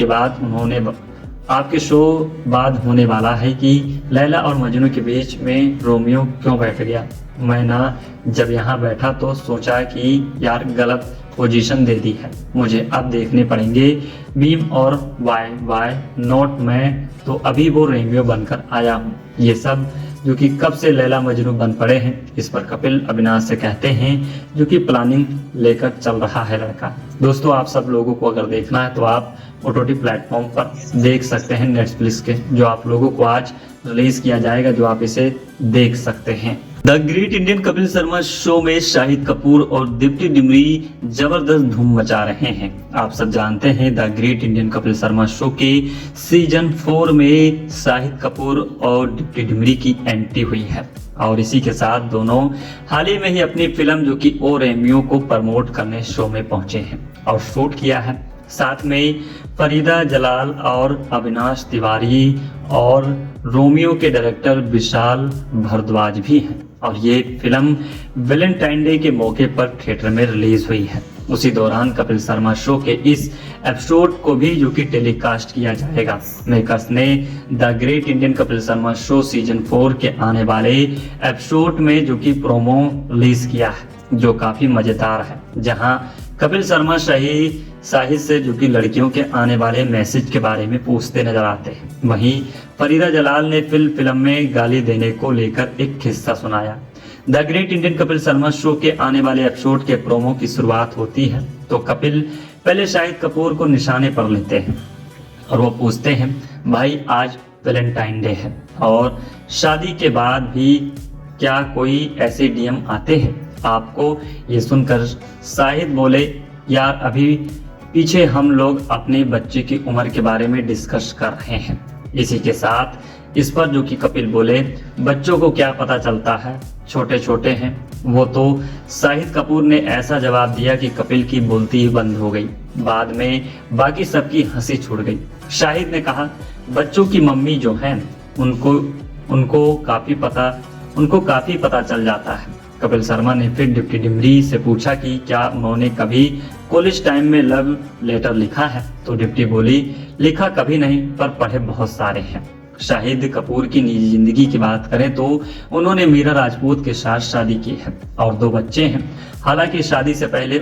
F: बाद होने वाला है कि लैला और मजनू के बीच में रोमियो क्यों बैठ गया। मैं ना जब यहाँ बैठा तो सोचा कि यार गलत पोजीशन दे दी है, मुझे अब देखने पड़ेंगे बीम और वाई नॉट मैं तो अभी वो रेमियो बनकर आया हूँ। ये सब जो कि कब से लैला मजनू बन पड़े हैं। इस पर कपिल अविनाश से कहते हैं जो कि प्लानिंग लेकर चल रहा है लड़का। दोस्तों आप सब लोगों को अगर देखना है तो आप OTT प्लेटफॉर्म पर देख सकते हैं नेटफ्लिक्स के, जो आप लोगों को आज रिलीज किया जाएगा, जो आप इसे देख सकते हैं। The great Indian Kapil Sharma show में शाहिद कपूर और दीप्ति डिमरी जबरदस्त धूम मचा रहे हैं। आप सब जानते हैं the great Indian Kapil Sharma show के सीजन 4 में शाहिद कपूर और दीप्ति डिमरी की एंट्री हुई है और इसी के साथ दोनों हाल ही में ही अपनी फिल्म जो कि ओ रेमियो को प्रमोट करने शो में पहुंचे हैं और शूट किया है। साथ में फरीदा जलाल और अविनाश तिवारी और रोमियो के डायरेक्टर विशाल भारद्वाज भी हैं और ये फिल्म वैलेंटाइन डे के मौके पर थिएटर में रिलीज हुई है। उसी दौरान कपिल शर्मा शो के इस एपिसोड को भी जो कि टेलीकास्ट किया जाएगा। मेकर्स ने the great Indian Kapil Sharma show season 4 के आने वाले एपिसोड में जो कि प्रोमो रिलीज किया है, जो काफी मजेदार है, जहां कपिल शर्मा शाहिद से जो कि लड़कियों के आने वाले मैसेज के बारे में पूछते नजर आते हैं। वहीं फरीदा जलाल ने फिल्म में गाली देने को लेकर एक किस्सा सुनाया। The great Indian Kapil Sharma show के आने वाले एपिसोड के प्रोमो की शुरुआत होती है तो कपिल पहले शाहिद कपूर को निशाने पर लेते हैं और वो पूछते हैं, भाई आज वैलेंटाइन डे है और शादी के बाद भी क्या कोई ऐसे DM आते हैं आपको? ये सुनकर शाहिद बोले, यार अभी पीछे हम लोग अपने बच्चे की उम्र के बारे में डिस्कस कर रहे हैं। इसी के साथ इस पर जो कि कपिल बोले, बच्चों को क्या पता चलता है, छोटे छोटे हैं वो तो। शाहिद कपूर ने ऐसा जवाब दिया कि कपिल की बोलती ही बंद हो गई। बाद में बाकी सबकी हंसी छूट गई। शाहिद ने कहा, बच्चों की मम्मी जो हैं उनको काफी पता चल जाता है। कपिल शर्मा ने फिर दीप्ति डिमरी से पूछा कि क्या उन्होंने कभी कॉलेज टाइम में लव लेटर लिखा है? तो दीप्ति बोली, लिखा कभी नहीं पर पढ़े बहुत सारे हैं। शाहिद कपूर की निजी जिंदगी की बात करें तो उन्होंने मीरा राजपूत के साथ शादी की है और 2 बच्चे हैं। हालांकि शादी से पहले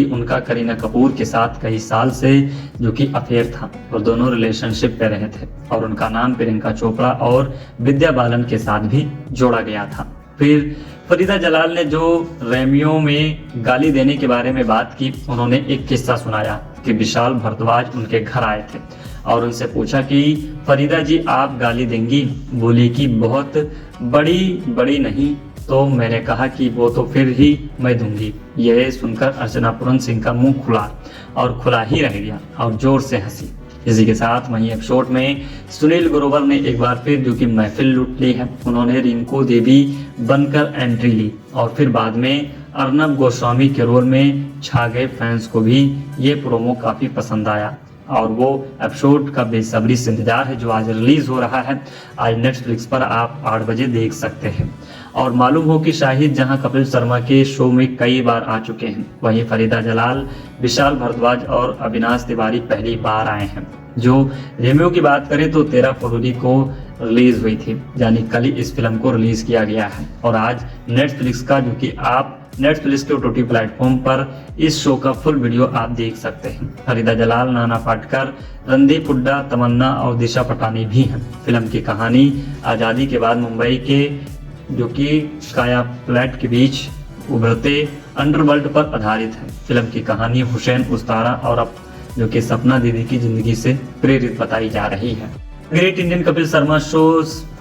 F: उनका करीना कपूर के साथ कई साल से जो कि अफेयर था और दोनों रिलेशनशिप पे रहे थे और उनका नाम प्रियंका चोपड़ा और विद्या बालन के साथ भी जोड़ा गया था। फिर फरीदा जलाल ने जो रेमियो में गाली देने के बारे में बात की, उन्होंने एक किस्सा सुनाया कि विशाल भारद्वाज उनके घर आए थे और उनसे पूछा कि फरीदा जी आप गाली देंगी? बोली कि बहुत बड़ी नहीं। तो मैंने कहा कि वो तो फिर ही मैं दूंगी। यह सुनकर अर्चना पूरन सिंह का मुंह खुला ही रह गया और जोर से हंसी। इसी के साथ वहीं एपिसोड में सुनील ग्रोवर ने एक बार फिर जो कि महफिल लूट ली है। उन्होंने रिंकू देवी बनकर एंट्री ली और फिर बाद में अर्नब गोस्वामी के रोल में छा गए। फैंस को भी ये प्रोमो काफी पसंद आया और वो एपिसोड का बेसब्री से इंतजार है जो आज रिलीज हो रहा है। आज नेटफ्लिक्स पर आप 8 बजे देख सकते हैं। और मालूम हो कि शाहिद जहां कपिल शर्मा के शो में कई बार आ चुके हैं, वहीं फरीदा जलाल, विशाल भारद्वाज और अविनाश तिवारी पहली बार आए हैं। जो रेमियो की बात करें तो 13 फरवरी को रिलीज हुई थी, यानी कल ही इस फिल्म को रिलीज किया गया है और आज नेटफ्लिक्स का जो कि आप नेटफ्लिक्स के OTT प्लेटफॉर्म पर इस शो का फुल वीडियो आप देख सकते हैं। फरीदा जलाल, नाना पाटेकर, रणदीप हुड्डा, तमन्ना और दिशा पटानी भी हैं। फिल्म की कहानी आज़ादी के बाद मुंबई के जो कि काया प्लेट के बीच उभरते अंडरवर्ल्ड पर आधारित है। फिल्म की कहानी हुसैन उस्तारा और अब जो कि सपना दीदी की जिंदगी से प्रेरित बताई जा रही है। Great Indian Kapil Sharma show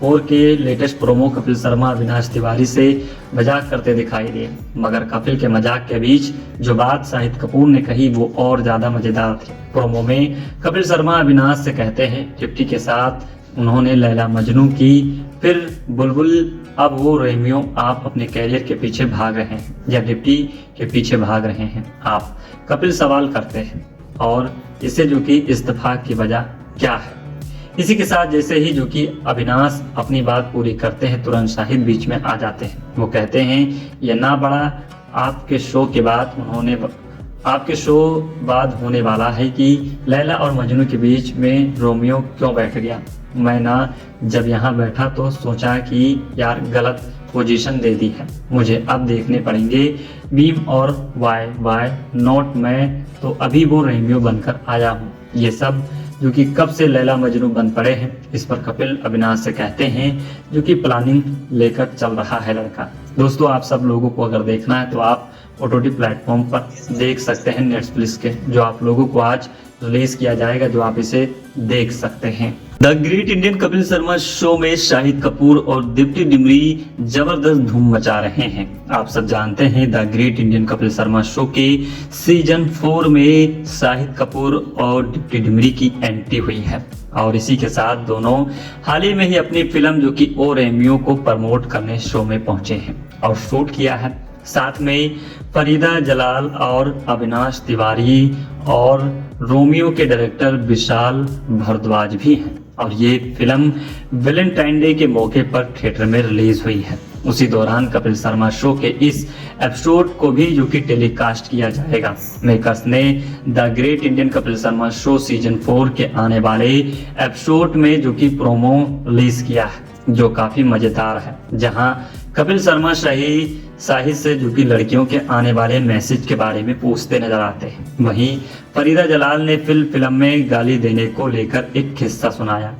F: 4 के लेटेस्ट प्रोमो कपिल शर्मा अविनाश तिवारी से मजाक करते दिखाई दिए, मगर कपिल के मजाक के बीच जो बात शाहिद कपूर ने कही वो और ज्यादा मजेदार थी। प्रोमो में कपिल शर्मा अविनाश से कहते हैं, डिप्टी के साथ उन्होंने लैला मजनू की, फिर बुलबुल, अब वो रेमियो। आप अपने कैरियर के पीछे भाग रहे हैं या डिप्टी के पीछे भाग रहे हैं आप? कपिल सवाल करते हैं और इसे जो कि इस्तीफा की वजह क्या है। इसी के साथ जैसे ही जो कि अविनाश अपनी बात पूरी करते हैं, तुरंत शाहिद बीच में आ जाते हैं। वो कहते हैं, ये ना बड़ा आपके शो बाद होने वाला है कि लैला और मजनू के बीच में रोमियो क्यों बैठ गया। मैं ना जब यहाँ बैठा तो सोचा कि यार गलत पोजीशन दे दी है, मुझे अब देखने पड़ेंगे बीम और वाई नॉट। मैं तो अभी वो रेमियो बनकर आया हूँ। ये सब जो कि कब से लैला मजनू बन पड़े हैं। इस पर कपिल अविनाश से कहते हैं जो कि प्लानिंग लेकर चल रहा है लड़का। दोस्तों, आप सब लोगों को अगर देखना है तो आप OTT प्लेटफॉर्म पर देख सकते हैं नेटफ्लिक्स के, जो आप लोगों को आज रिलीज किया जाएगा, जो आप इसे देख सकते हैं। The great Indian Kapil Sharma show में शाहिद कपूर और दीप्ति डिमरी जबरदस्त धूम मचा रहे हैं। आप सब जानते हैं the great Indian Kapil Sharma show के सीजन 4 में शाहिद कपूर और दीप्ति डिमरी की एंट्री हुई है और इसी के साथ दोनों हाल ही में ही अपनी फिल्म जो कि ओ रेमियो को प्रमोट करने शो में पहुंचे हैं और शूट किया है। साथ में फरीदा जलाल और अविनाश तिवारी और रोमियो के डायरेक्टर विशाल भारद्वाज भी हैं और ये फिल्म वैलेंटाइन डे के मौके पर थिएटर में रिलीज हुई है। उसी दौरान कपिल शर्मा शो के इस एपिसोड को भी जो कि टेलीकास्ट किया जाएगा। मेकर्स ने the great Indian Kapil Sharma show season 4 के आने वाले एपिसोड में जो कि प्रोमो रिलीज किया है, जो काफी मजेदार है, जहां कपिल शर्मा शाहिद से जो कि लड़कियों के आने वाले मैसेज के बारे में पूछते नजर आते हैं। वहीं फरीदा जलाल ने फिल्म में गाली देने को लेकर एक किस्सा सुनाया।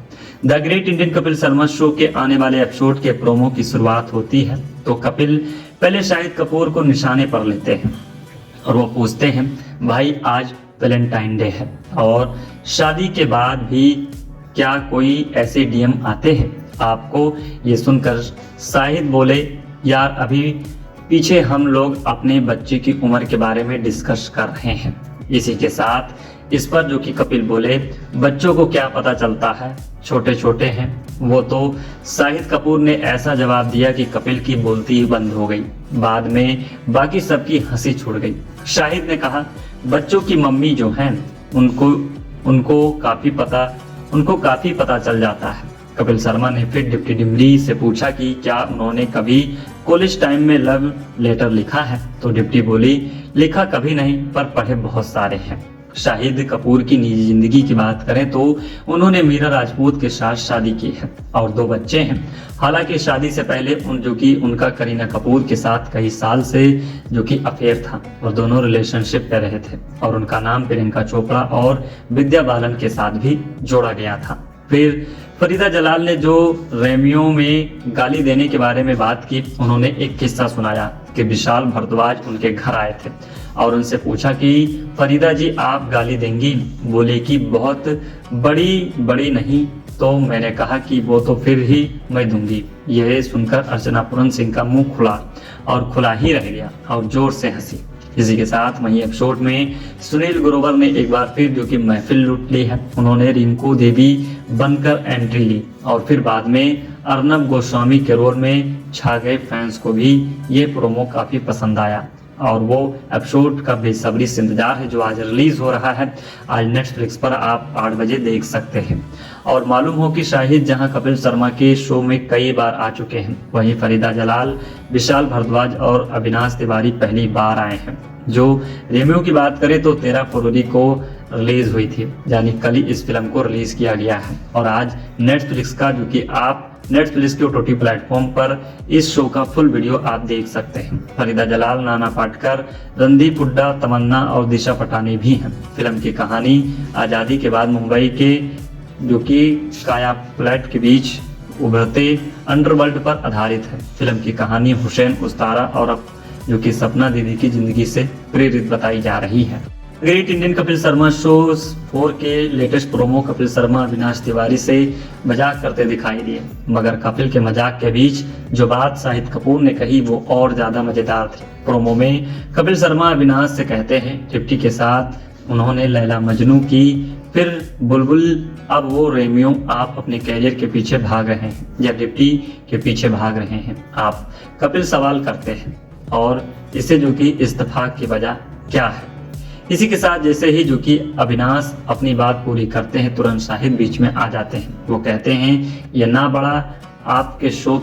F: The great Indian Kapil Sharma show के आने वाले एपिसोड के प्रोमो की शुरुआत होती है तो कपिल पहले शाहिद कपूर को निशाने पर लेते हैं और वो पूछते हैं, भाई आज वैलेंटाइन डे है और शादी के बाद भी क्या कोई ऐसे DM आते हैं आपको? ये सुनकर शाहिद बोले, यार अभी पीछे हम लोग अपने बच्चे की उम्र के बारे में डिस्कस कर रहे हैं। इसी के साथ इस पर जो कि कपिल बोले, बच्चों को क्या पता चलता है, छोटे छोटे हैं वो। तो शाहिद कपूर ने ऐसा जवाब दिया कि कपिल की बोलती ही बंद हो गई। बाद में बाकी सबकी हंसी छूट गई। शाहिद ने कहा, बच्चों की मम्मी जो हैं उनको काफी पता चल जाता है। कपिल शर्मा ने फिर दीप्ति डिमरी से पूछा कि क्या उन्होंने कभी कॉलेज टाइम में लव लेटर लिखा है? तो दीप्ति बोली, लिखा कभी नहीं पर पढ़े बहुत सारे हैं। शाहिद कपूर की निजी जिंदगी की बात करें तो उन्होंने मीरा राजपूत के साथ शादी की है और 2 बच्चे हैं। हालांकि शादी से पहले उनका करीना कपूर के साथ कई साल से जो कि अफेयर था और दोनों रिलेशनशिप पे रहे थे और उनका नाम प्रियंका चोपड़ा और विद्या बालन के साथ भी जोड़ा गया था। फिर फरीदा जलाल ने जो रेमियो में गाली देने के बारे में बात की, उन्होंने एक किस्सा सुनाया कि विशाल भारद्वाज उनके घर आए थे और उनसे पूछा कि फरीदा जी आप गाली देंगी? बोले कि बहुत बड़ी नहीं। तो मैंने कहा कि वो तो फिर ही मैं दूंगी। यह सुनकर अर्चना पूरन सिंह का मुंह खुला ही रह गया और जोर से हंसी। इसी के साथ वहीं एपिसोड में सुनील ग्रोवर ने एक बार फिर जो कि महफिल लूट ली है। उन्होंने रिंकू देवी बनकर एंट्री ली और फिर बाद में अर्नब गोस्वामी के रोल में छा गए। फैंस को भी ये प्रोमो काफी पसंद आया और वो एपिसोड का बेसब्री से इंतजार है जो आज रिलीज हो रहा है। आज नेटफ्लिक्स पर आप 8 बजे देख सकते हैं। और मालूम हो कि शाहिद जहां कपिल शर्मा के शो में कई बार आ चुके हैं, वहीं फरीदा जलाल, विशाल भारद्वाज और अविनाश तिवारी पहली बार आए हैं। जो रेमियो की बात करें तो 13 फरवरी को रिलीज हुई थी, यानी कल ही इस फिल्म को रिलीज किया गया है और आज नेटफ्लिक्स का जो कि आप नेटफ्लिक्स के OTT प्लेटफॉर्म पर इस शो का फुल वीडियो आप देख सकते हैं। फरीदा जलाल, नाना पाटेकर, रणदीप हुड्डा, तमन्ना और दिशा पटानी भी हैं। फिल्म की कहानी आज़ादी के बाद मुंबई के जो कि काया पलट के बीच उभरते अंडरवर्ल्ड पर आधारित है। फिल्म की कहानी हुसैन उस्तारा और जो कि सपना दीदी की जिंदगी से प्रेरित बताई जा रही है। Great Indian Kapil Sharma show 4 के लेटेस्ट प्रोमो कपिल शर्मा अविनाश तिवारी से मजाक करते दिखाई दिए, मगर कपिल के मजाक के बीच जो बात शाहिद कपूर ने कही वो और ज्यादा मजेदार थी। प्रोमो में कपिल शर्मा अविनाश से कहते हैं, दीप्ति के साथ उन्होंने लैला मजनू की, फिर बुलबुल, अब वो रेमियो। आप अपने कैरियर के पीछे भाग रहे हैं या दीप्ति के पीछे भाग रहे हैं? आप कपिल सवाल करते हैं और इसे जो कि इस्तीफा की वजह क्या है? इसी के साथ जैसे ही जो कि अविनाश अपनी बात पूरी करते हैं, तुरंत शाहिद बीच में आ जाते हैं। वो कहते हैं, ये ना बड़ा आपके शो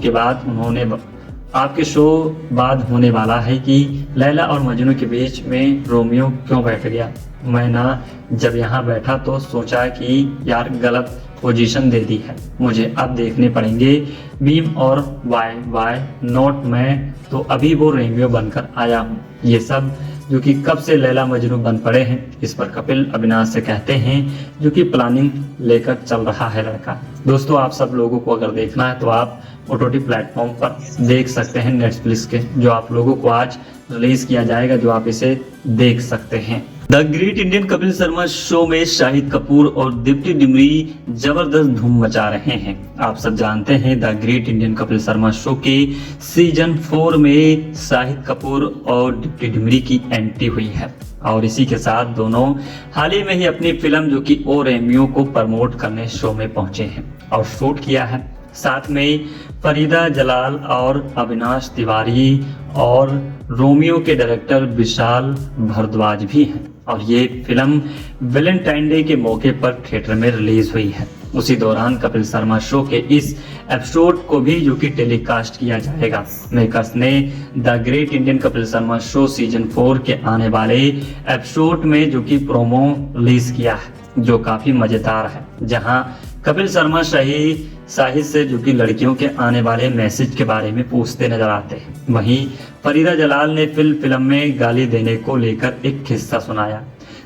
F: बाद होने वाला है कि लैला और मजनू के बीच में रोमियो क्यों बैठ गया। मैं ना जब यहाँ बैठा तो सोचा कि यार गलत पोजीशन दे दी है, मुझे अब देखने पड़ेंगे मीम और वाई नॉट मैं तो अभी वो रेमियो बनकर आया हूँ। ये सब जो कि कब से लैला मजनू बन पड़े हैं। इस पर कपिल अविनाश से कहते हैं जो कि प्लानिंग लेकर चल रहा है लड़का। दोस्तों, आप सब लोगों को अगर देखना है तो आप OTT प्लेटफॉर्म पर देख सकते हैं नेटफ्लिक्स के, जो आप लोगों को आज रिलीज किया जाएगा, जो आप इसे देख सकते हैं। The great Indian Kapil Sharma show में शाहिद कपूर और दीप्ति डिमरी जबरदस्त धूम मचा रहे हैं। आप सब जानते हैं the great Indian Kapil Sharma show के सीजन 4 में शाहिद कपूर और दीप्ति डिमरी की एंट्री हुई है और इसी के साथ दोनों हाल ही में ही अपनी फिल्म जो कि ओ रेमियो को प्रमोट करने शो में पहुंचे हैं और शूट किया है। साथ में फरीदा जलाल और अविनाश तिवारी और रोमियो के डायरेक्टर विशाल भारद्वाज भी हैं और ये फिल्म वैलेंटाइन डे के मौके पर थिएटर में रिलीज हुई है। उसी दौरान कपिल शर्मा शो के इस एपिसोड को भी जो कि टेलीकास्ट किया जाएगा। मेकर्स ने the great Indian Kapil Sharma show season 4 के आने वाले एपिसोड में जो कि प्रोमो रिलीज किया है, जो काफी मजेदार है, जहां कपिल शर्मा शाहिद से जो कि लड़कियों के आने वाले मैसेज के बारे में पूछते नजर आते हैं। वहीं फरीदा जलाल ने फिल्म में गाली देने को लेकर एक किस्सा सुनाया।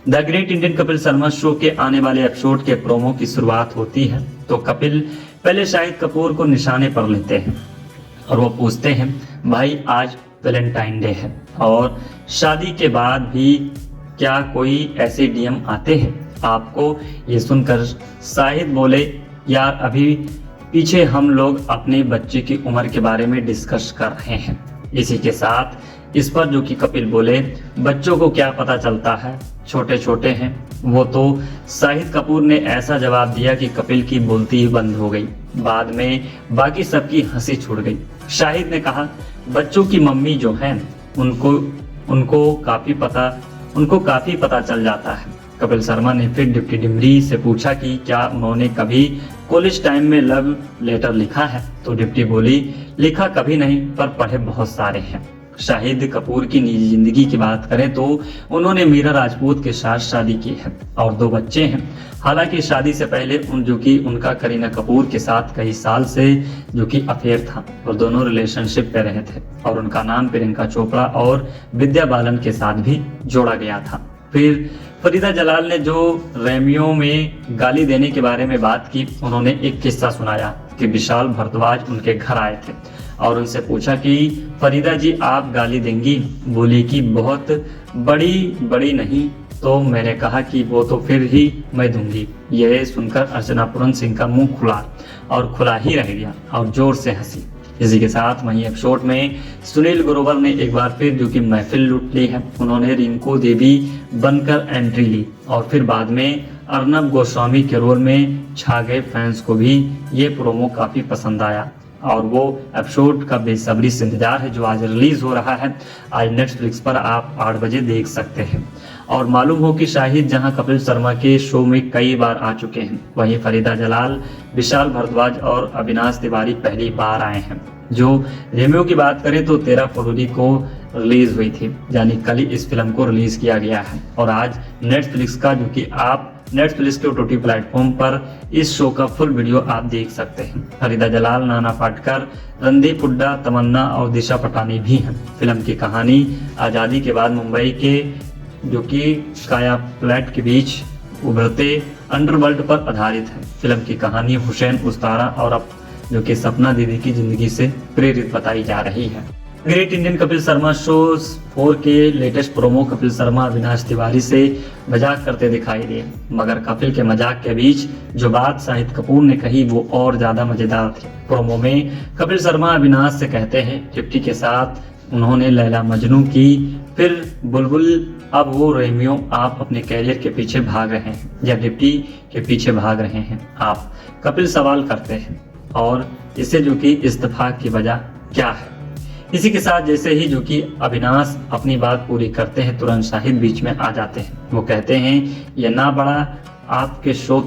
F: The great Indian Kapil Sharma show के आने वाले एपिसोड के प्रोमो की शुरुआत होती है तो कपिल पहले शाहिद कपूर को निशाने पर लेते हैं और वो पूछते हैं, भाई आज वैलेंटाइन डे है और शादी के बाद भी क्या कोई ऐसे DM आते हैं आपको? ये सुनकर शाहिद बोले, यार अभी पीछे हम लोग अपने बच्चे की उम्र के बारे में डिस्कस कर रहे हैं। इसी के साथ इस पर जो कि कपिल बोले, बच्चों को क्या पता चलता है, छोटे छोटे हैं वो तो। शाहिद कपूर ने ऐसा जवाब दिया कि कपिल की बोलती ही बंद हो गई। बाद में बाकी सबकी हंसी छूट गई। शाहिद ने कहा, बच्चों की मम्मी जो है उनको काफी पता चल जाता है। कपिल शर्मा ने फिर दीप्ति डिमरी से पूछा कि क्या उन्होंने कभी कॉलेज टाइम में लव लेटर लिखा है? तो दीप्ति बोली, लिखा कभी नहीं पर पढ़े बहुत सारे हैं। शाहिद कपूर की निजी जिंदगी की बात करें तो उन्होंने मीरा राजपूत के साथ शादी की है और 2 बच्चे हैं। हालांकि शादी से पहले उनका करीना कपूर के साथ कई साल से जो कि अफेयर था और दोनों रिलेशनशिप पे रहे थे और उनका नाम प्रियंका चोपड़ा और विद्या बालन के साथ भी जोड़ा गया था। फिर फरीदा जलाल ने जो रेमियो में गाली देने के बारे में बात की, उन्होंने एक किस्सा सुनाया कि विशाल भारद्वाज उनके घर आए थे और उनसे पूछा कि फरीदा जी आप गाली देंगी? बोली कि बहुत बड़ी नहीं। तो मैंने कहा कि वो तो फिर ही मैं दूंगी। यह सुनकर अर्चना पूरन सिंह का मुंह खुला ही रह गया और जोर से हंसी। इसी के साथ वहीं एपिसोड में सुनील ग्रोवर ने एक बार फिर जो कि महफिल लूट ली है। उन्होंने रिंकू देवी बनकर एंट्री ली और फिर बाद में अर्नब गोस्वामी के रोल में छा गए। फैंस को भी ये प्रोमो काफी पसंद आया और वो एपिसोड का बेसब्री से इंतजार है जो आज रिलीज हो रहा है। आज नेटफ्लिक्स पर आप 8 बजे देख सकते हैं। और मालूम हो कि शाहिद जहां कपिल शर्मा के शो में कई बार आ चुके हैं, वहीं फरीदा जलाल, विशाल भारद्वाज और अविनाश तिवारी पहली बार आए हैं। जो रेमियो की बात करें तो 13 फरवरी को रिलीज हुई थी, यानी कल ही इस फिल्म को रिलीज किया गया है और आज नेटफ्लिक्स का जो कि आप नेटफ्लिक्स के OTT प्लेटफॉर्म पर इस शो का फुल वीडियो आप देख सकते हैं। फरीदा जलाल, नाना पाटेकर, रणदीप हुड्डा, तमन्ना और दिशा पटानी भी हैं। फिल्म की कहानी आज़ादी के बाद मुंबई के जो कि काया प्लेट के बीच उभरते अंडरवर्ल्ड पर आधारित है। फिल्म की कहानी हुसैन उस्तारा और अब जो कि सपना दीदी की जिंदगी से प्रेरित बताई जा रही है। Great Indian Kapil Sharma show 4 के लेटेस्ट प्रोमो कपिल शर्मा अविनाश तिवारी से मजाक करते दिखाई दिए, मगर कपिल के मजाक के बीच जो बात शाहिद कपूर ने कही वो और ज्यादा मजेदार थी। प्रोमो में कपिल शर्मा अविनाश से कहते हैं डिप्टी के साथ उन्होंने लैला मजनू की, फिर बुलबुल, अब वो रेमियो, आप अपने कैरियर के पीछे भाग रहे हैं या डिप्टी के पीछे भाग रहे हैं आप? कपिल सवाल करते हैं और इसे जो कि इस्तीफा की वजह क्या है। इसी के साथ जैसे ही जो कि अविनाश अपनी बात पूरी करते हैं तुरंत शाहिद बीच में आ जाते हैं। वो कहते हैं ये ना बड़ा आपके शो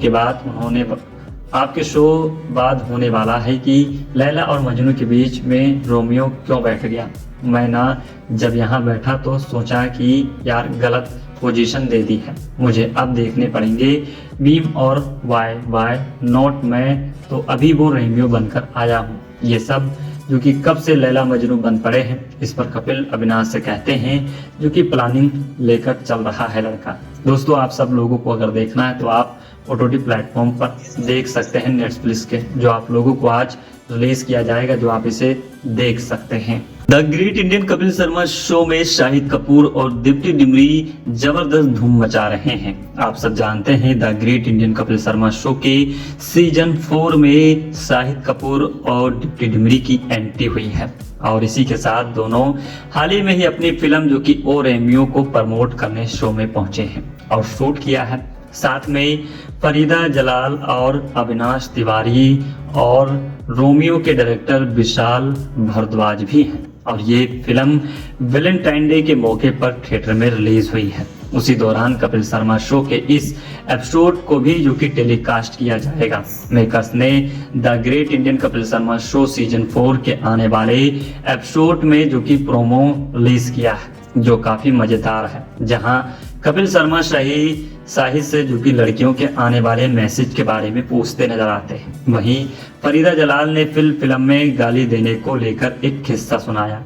F: बाद होने वाला है कि लैला और मजनू के बीच में रोमियो क्यों बैठ गया। मैं ना जब यहाँ बैठा तो सोचा कि यार गलत पोजीशन दे दी है, मुझे अब देखने पड़ेंगे बीम और वाई नॉट, मैं तो अभी वो रोमियो बनकर आया हूँ। ये सब जो कि कब से लैला मजनू बन पड़े हैं। इस पर कपिल अविनाश से कहते हैं जो कि प्लानिंग लेकर चल रहा है लड़का। दोस्तों, आप सब लोगों को अगर देखना है तो आप OTT प्लेटफॉर्म पर देख सकते हैं नेटफ्लिक्स के, जो आप लोगों को आज रिलीज किया जाएगा, जो आप इसे देख सकते हैं। The great Indian Kapil Sharma show में शाहिद कपूर और दीप्ति डिमरी जबरदस्त धूम मचा रहे हैं। आप सब जानते हैं the great Indian Kapil Sharma show के सीजन 4 में शाहिद कपूर और दीप्ति डिमरी की एंट्री हुई है और इसी के साथ दोनों हाल ही में ही अपनी फिल्म जो कि ओ रेमियो को प्रमोट करने शो में पहुंचे हैं और शूट किया है। साथ में फरीदा जलाल और अविनाश तिवारी और रोमियो के डायरेक्टर विशाल भारद्वाज भी हैं और ये फिल्म वैलेंटाइन डे के मौके पर थिएटर में रिलीज हुई है। उसी दौरान कपिल शर्मा शो के इस एपिसोड को भी जो कि टेलीकास्ट किया जाएगा। मेकर्स ने the great Indian Kapil Sharma show season 4 के आने वाले एपिसोड में जो कि प्रोमो रिलीज किया है, जो काफी मजेदार है, जहां कपिल शर्मा शाहिद से जो कि लड़कियों के आने वाले मैसेज के बारे में पूछते नजर आते हैं। वहीं फरीदा जलाल ने फिल्म में गाली देने को लेकर एक किस्सा सुनाया।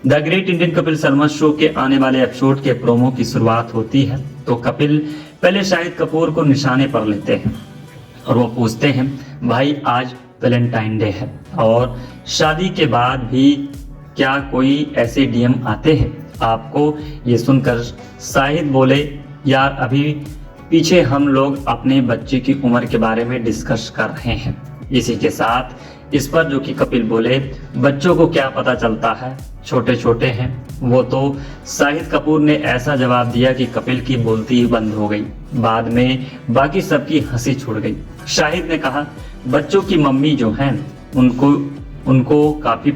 F: The great Indian Kapil Sharma show के आने वाले एपिसोड के प्रोमो की शुरुआत होती है तो कपिल पहले शाहिद कपूर को निशाने पर लेते हैं और वो पूछते हैं, भाई आज वैलेंटाइन डे है और शादी के बाद भी क्या कोई ऐसे DM आते हैं आपको? ये सुनकर शाहिद बोले, यार अभी पीछे हम लोग अपने बच्चे की उम्र के बारे में डिस्कस कर रहे हैं। इसी के साथ इस पर जो कि कपिल बोले, बच्चों को क्या पता चलता है, छोटे छोटे हैं वो तो। शाहिद कपूर ने ऐसा जवाब दिया कि कपिल की बोलती ही बंद हो गई। बाद में बाकी सबकी हंसी छूट गई। शाहिद ने कहा, बच्चों की मम्मी जो हैं उनको काफी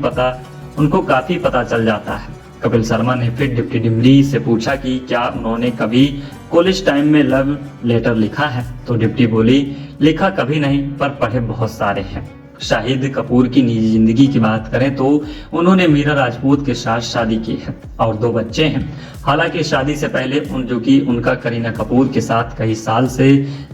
F: पता चल जाता है। कपिल शर्मा ने फिर दीप्ति डिमरी से पूछा कि क्या उन्होंने कभी कॉलेज टाइम में लव लेटर लिखा है? तो दीप्ति बोली, लिखा कभी नहीं पर पढ़े बहुत सारे हैं। शाहिद कपूर की निजी जिंदगी की बात करें तो उन्होंने मीरा राजपूत के साथ शादी की है और 2 बच्चे हैं। हालांकि शादी से पहले उनका करीना कपूर के साथ कई साल से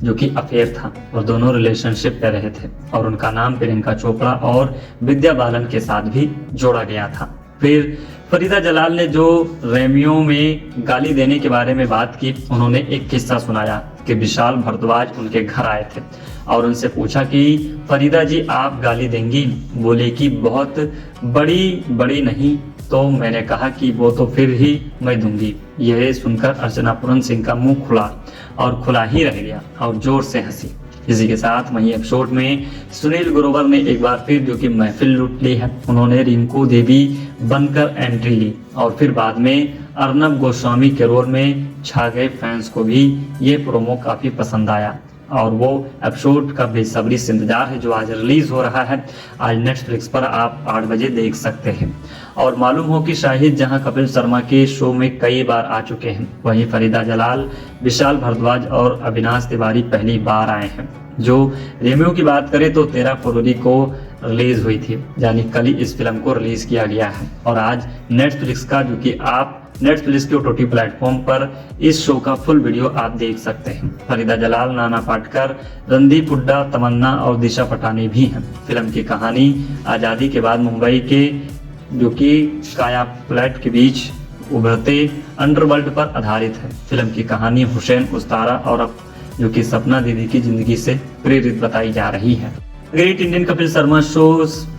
F: जो कि अफेयर था और दोनों रिलेशनशिप पे रहे थे और उनका नाम प्रियंका चोपड़ा और विद्या बालन के साथ भी जोड़ा गया था। फिर फरीदा जलाल ने जो रेमियो में गाली देने के बारे में बात की, उन्होंने एक किस्सा सुनाया कि विशाल भारद्वाज उनके घर आए थे और उनसे पूछा कि फरीदा जी आप गाली देंगी? बोले कि बहुत बड़ी नहीं। तो मैंने कहा कि वो तो फिर ही मैं दूंगी। यह सुनकर अर्चना पूरन सिंह का मुंह खुला और खुला ही रह गया और जोर से हंसी। इसी के साथ वहीं एपिसोड में सुनील ग्रोवर ने एक बार फिर जो कि महफिल लूट ली है। उन्होंने रिंकू देवी बनकर एंट्री ली और फिर बाद में अर्नब गोस्वामी के रोल में छा गए। फैंस को भी ये प्रोमो काफी पसंद आया और वो एपिसोड का बेसब्री से इंतजार है जो आज रिलीज हो रहा है। आज नेटफ्लिक्स पर आप 8 बजे देख सकते हैं। और मालूम हो कि शाहिद जहां कपिल शर्मा के शो में कई बार आ चुके हैं, वहीं फरीदा जलाल, विशाल भारद्वाज और अविनाश तिवारी पहली बार आए हैं। जो रेमियो की बात करें तो 13 फरवरी को रिलीज हुई थी, यानी कल ही इस फिल्म को रिलीज किया गया है और आज नेटफ्लिक्स का जो कि आप नेटफ्लिक्स के OTT प्लेटफॉर्म पर इस शो का फुल वीडियो आप देख सकते हैं। फरीदा जलाल, नाना पाटेकर, रणदीप हुड्डा, तमन्ना और दिशा पटानी भी हैं। फिल्म की कहानी आज़ादी के बाद मुंबई के जो कि काया पलट के बीच उभरते अंडरवर्ल्ड पर आधारित है। फिल्म की कहानी हुसैन उस्तारा और जो कि सपना दीदी की जिंदगी से प्रेरित बताई जा रही है। Great Indian Kapil Sharma show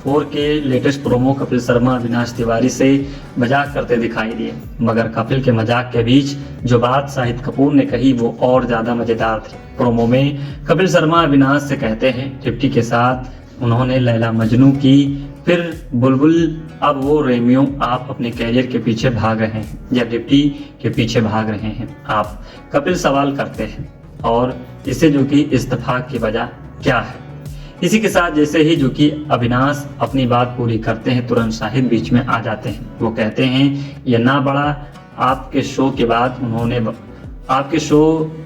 F: 4 के लेटेस्ट प्रोमो कपिल शर्मा अविनाश तिवारी से मजाक करते दिखाई दिए, मगर कपिल के मजाक के बीच जो बात शाहिद कपूर ने कही वो और ज्यादा मजेदार थी। प्रोमो में कपिल शर्मा अविनाश से कहते हैं दीप्ति के साथ उन्होंने लैला मजनू की, फिर बुलबुल, अब वो रेमियो, आप अपने कैरियर के पीछे भाग रहे हैं या दीप्ति के पीछे भाग रहे हैं? आप कपिल सवाल करते हैं और इसे जो कि इस्तीफा की वजह क्या है। इसी के साथ जैसे ही जो कि अविनाश अपनी बात पूरी करते हैं तुरंत शाहिद बीच में आ जाते हैं। वो कहते हैं ये ना बड़ा आपके शो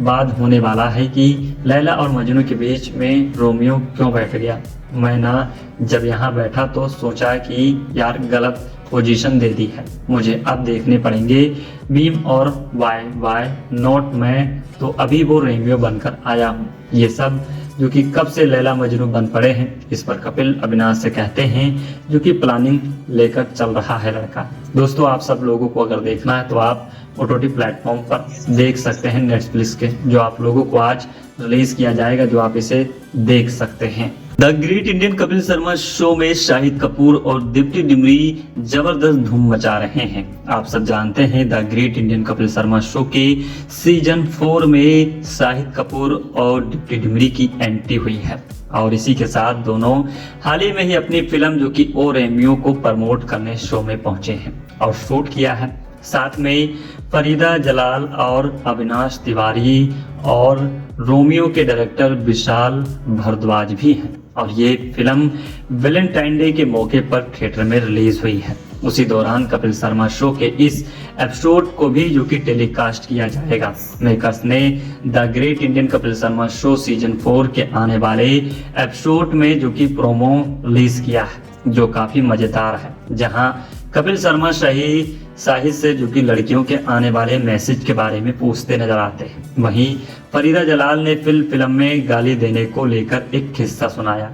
F: बाद होने वाला है कि लैला और मजनू के बीच में रोमियो क्यों बैठ गया। मैं ना जब यहाँ बैठा तो सोचा कि यार गलत पोजीशन दे दी है, मुझे अब देखने पड़ेंगे बीम और वाई नॉट मैं तो अभी वो रेमियो बनकर आया हूँ। ये सब जो कि कब से लैला मजनू बन पड़े हैं। इस पर कपिल अविनाश से कहते हैं जो कि प्लानिंग लेकर चल रहा है लड़का। दोस्तों आप सब लोगों को अगर देखना है तो आप OTT प्लेटफॉर्म पर देख सकते हैं नेटफ्लिक्स के, जो आप लोगों को आज रिलीज किया जाएगा, जो आप इसे देख सकते हैं। The great Indian Kapil Sharma show में शाहिद कपूर और दीप्ति डिमरी जबरदस्त धूम मचा रहे हैं। आप सब जानते हैं the great Indian Kapil Sharma show के सीजन 4 में शाहिद कपूर और दीप्ति डिमरी की एंट्री हुई है और इसी के साथ दोनों हाल ही में ही अपनी फिल्म जो कि ओ रेमियो को प्रमोट करने शो में पहुंचे हैं और शूट किया है। साथ में फरीदा जलाल और अविनाश तिवारी और रोमियो के डायरेक्टर विशाल भारद्वाज भी हैं और ये फिल्म वैलेंटाइन डे के मौके पर थिएटर में रिलीज हुई है। उसी दौरान कपिल शर्मा शो के इस एपिसोड को भी जो कि टेलीकास्ट किया जाएगा। मेकर्स ने the great Indian Kapil Sharma show season 4 के आने वाले एपिसोड में जो कि प्रोमो रिलीज किया है, जो काफी मजेदार है, जहां कपिल शर्मा शाहिद से जो कि लड़कियों के आने वाले मैसेज के बारे में पूछते नजर आते हैं। वहीं फरीदा जलाल ने फिल्म में गाली देने को लेकर एक किस्सा सुनाया।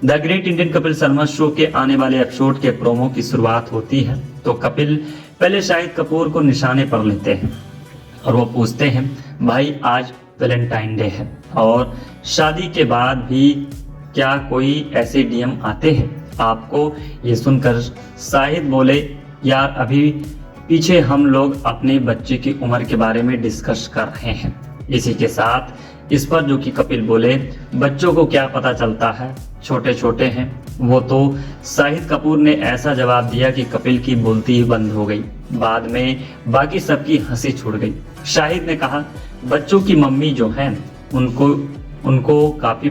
F: The great Indian Kapil Sharma show के आने वाले एपिसोड के प्रोमो की शुरुआत होती है तो कपिल पहले शाहिद कपूर को निशाने पर लेते हैं और वो पूछते हैं, भाई आज वैलेंटाइन डे है और शादी के बाद भी क्या कोई ऐसे DM आते हैं आपको? ये सुनकर शाहिद बोले, यार अभी पीछे हम लोग अपने बच्चे की उम्र के बारे में डिस्कस कर रहे हैं। इसी के साथ इस पर जो कि कपिल बोले, बच्चों को क्या पता चलता है, छोटे छोटे हैं वो। तो शाहिद कपूर ने ऐसा जवाब दिया कि कपिल की बोलती ही बंद हो गई। बाद में बाकी सबकी हंसी छूट गई। शाहिद ने कहा, बच्चों की मम्मी जो हैं उनको काफी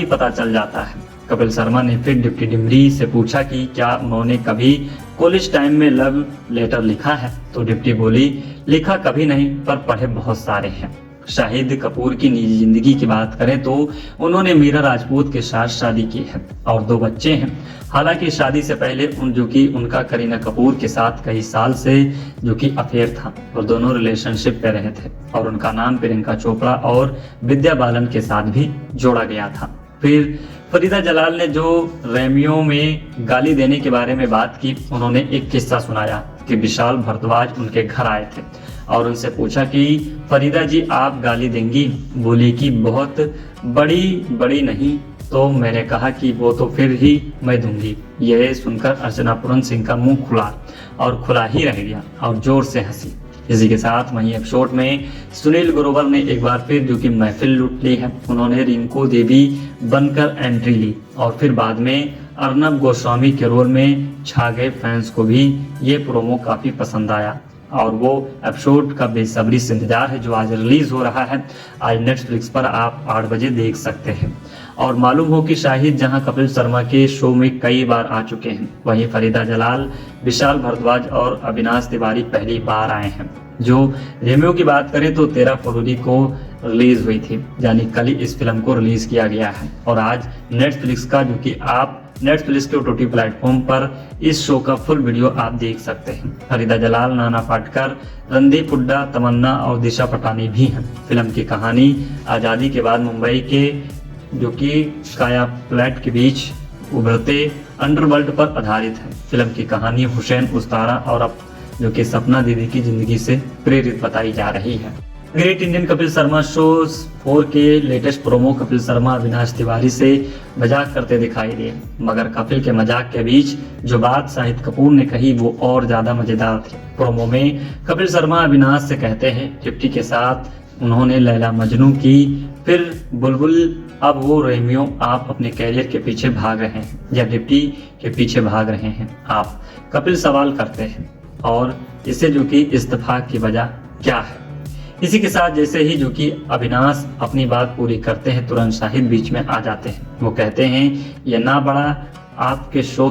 F: पता चल जाता है। कपिल शर्मा ने फिर दीप्ति डिमरी से पूछा कि क्या उन्होंने कभी कॉलेज टाइम में लव लेटर लिखा है? तो दीप्ति बोली, लिखा कभी नहीं पर पढ़े बहुत सारे हैं। शाहिद कपूर की निजी जिंदगी की बात करें तो उन्होंने मीरा राजपूत के साथ शादी की है और 2 बच्चे हैं। हालांकि शादी से पहले उनका करीना कपूर के साथ कई साल से जो कि अफेयर था और दोनों रिलेशनशिप पे रहे थे और उनका नाम प्रियंका चोपड़ा और विद्या बालन के साथ भी जोड़ा गया था। फिर फरीदा जलाल ने जो रेमियो में गाली देने के बारे में बात की, उन्होंने एक किस्सा सुनाया कि विशाल भारद्वाज उनके घर आए थे और उनसे पूछा कि फरीदा जी आप गाली देंगी? बोली कि बहुत बड़ी नहीं। तो मैंने कहा कि वो तो फिर ही मैं दूंगी। यह सुनकर अर्चना पूरन सिंह का मुंह खुला और खुला ही रह गया और जोर से हंसी। इसी के साथ वहीं एपिसोड में सुनील ग्रोवर ने एक बार फिर जो कि महफिल लूट ली है। उन्होंने रिंकू देवी बनकर एंट्री ली और फिर बाद में अर्नब गोस्वामी के रोल में छा गए। फैंस को भी ये प्रोमो काफी पसंद आया और वो एपिसोड का बेसब्री से इंतजार है जो आज रिलीज हो रहा है। आज नेटफ्लिक्स पर आप 8 बजे देख सकते हैं। और मालूम हो कि शाहिद जहां कपिल शर्मा के शो में कई बार आ चुके हैं, वहीं फरीदा जलाल, विशाल भारद्वाज और अविनाश तिवारी पहली बार आए हैं। जो रेमियो की बात करें तो 13 फरवरी को रिलीज हुई थी, यानी कल ही इस फिल्म को रिलीज किया गया है और आज नेटफ्लिक्स का जो कि आप नेटफ्लिक्स के OTT प्लेटफॉर्म पर इस शो का फुल वीडियो आप देख सकते हैं। फरीदा जलाल, नाना पाटेकर, रणदीप हुड्डा, तमन्ना और दिशा पटानी भी हैं। फिल्म की कहानी आज़ादी के बाद मुंबई के जो कि काया प्लेट के बीच उभरते अंडरवर्ल्ड पर आधारित है। फिल्म की कहानी हुसैन उस्तारा और अब जो कि सपना दीदी की जिंदगी से प्रेरित बताई जा रही है। Great Indian Kapil Sharma show 4 के लेटेस्ट प्रोमो कपिल शर्मा अविनाश तिवारी से मजाक करते दिखाई दिए, मगर कपिल के मजाक के बीच जो बात शाहिद कपूर ने कही वो और ज्यादा मजेदार थी। प्रोमो में कपिल शर्मा अविनाश से कहते हैं, डिप्टी के साथ उन्होंने लैला मजनू की, फिर बुलबुल, अब वो रेमियो, आप अपने कैरियर के पीछे भाग रहे हैं या डिप्टी के पीछे भाग रहे हैं आप? कपिल सवाल करते हैं और इसे जो कि इस्तीफा की वजह क्या है। इसी के साथ जैसे ही जो कि अविनाश अपनी बात पूरी करते हैं तुरंत शाहिद बीच में आ जाते हैं। वो कहते हैं, ये ना बड़ा आपके शो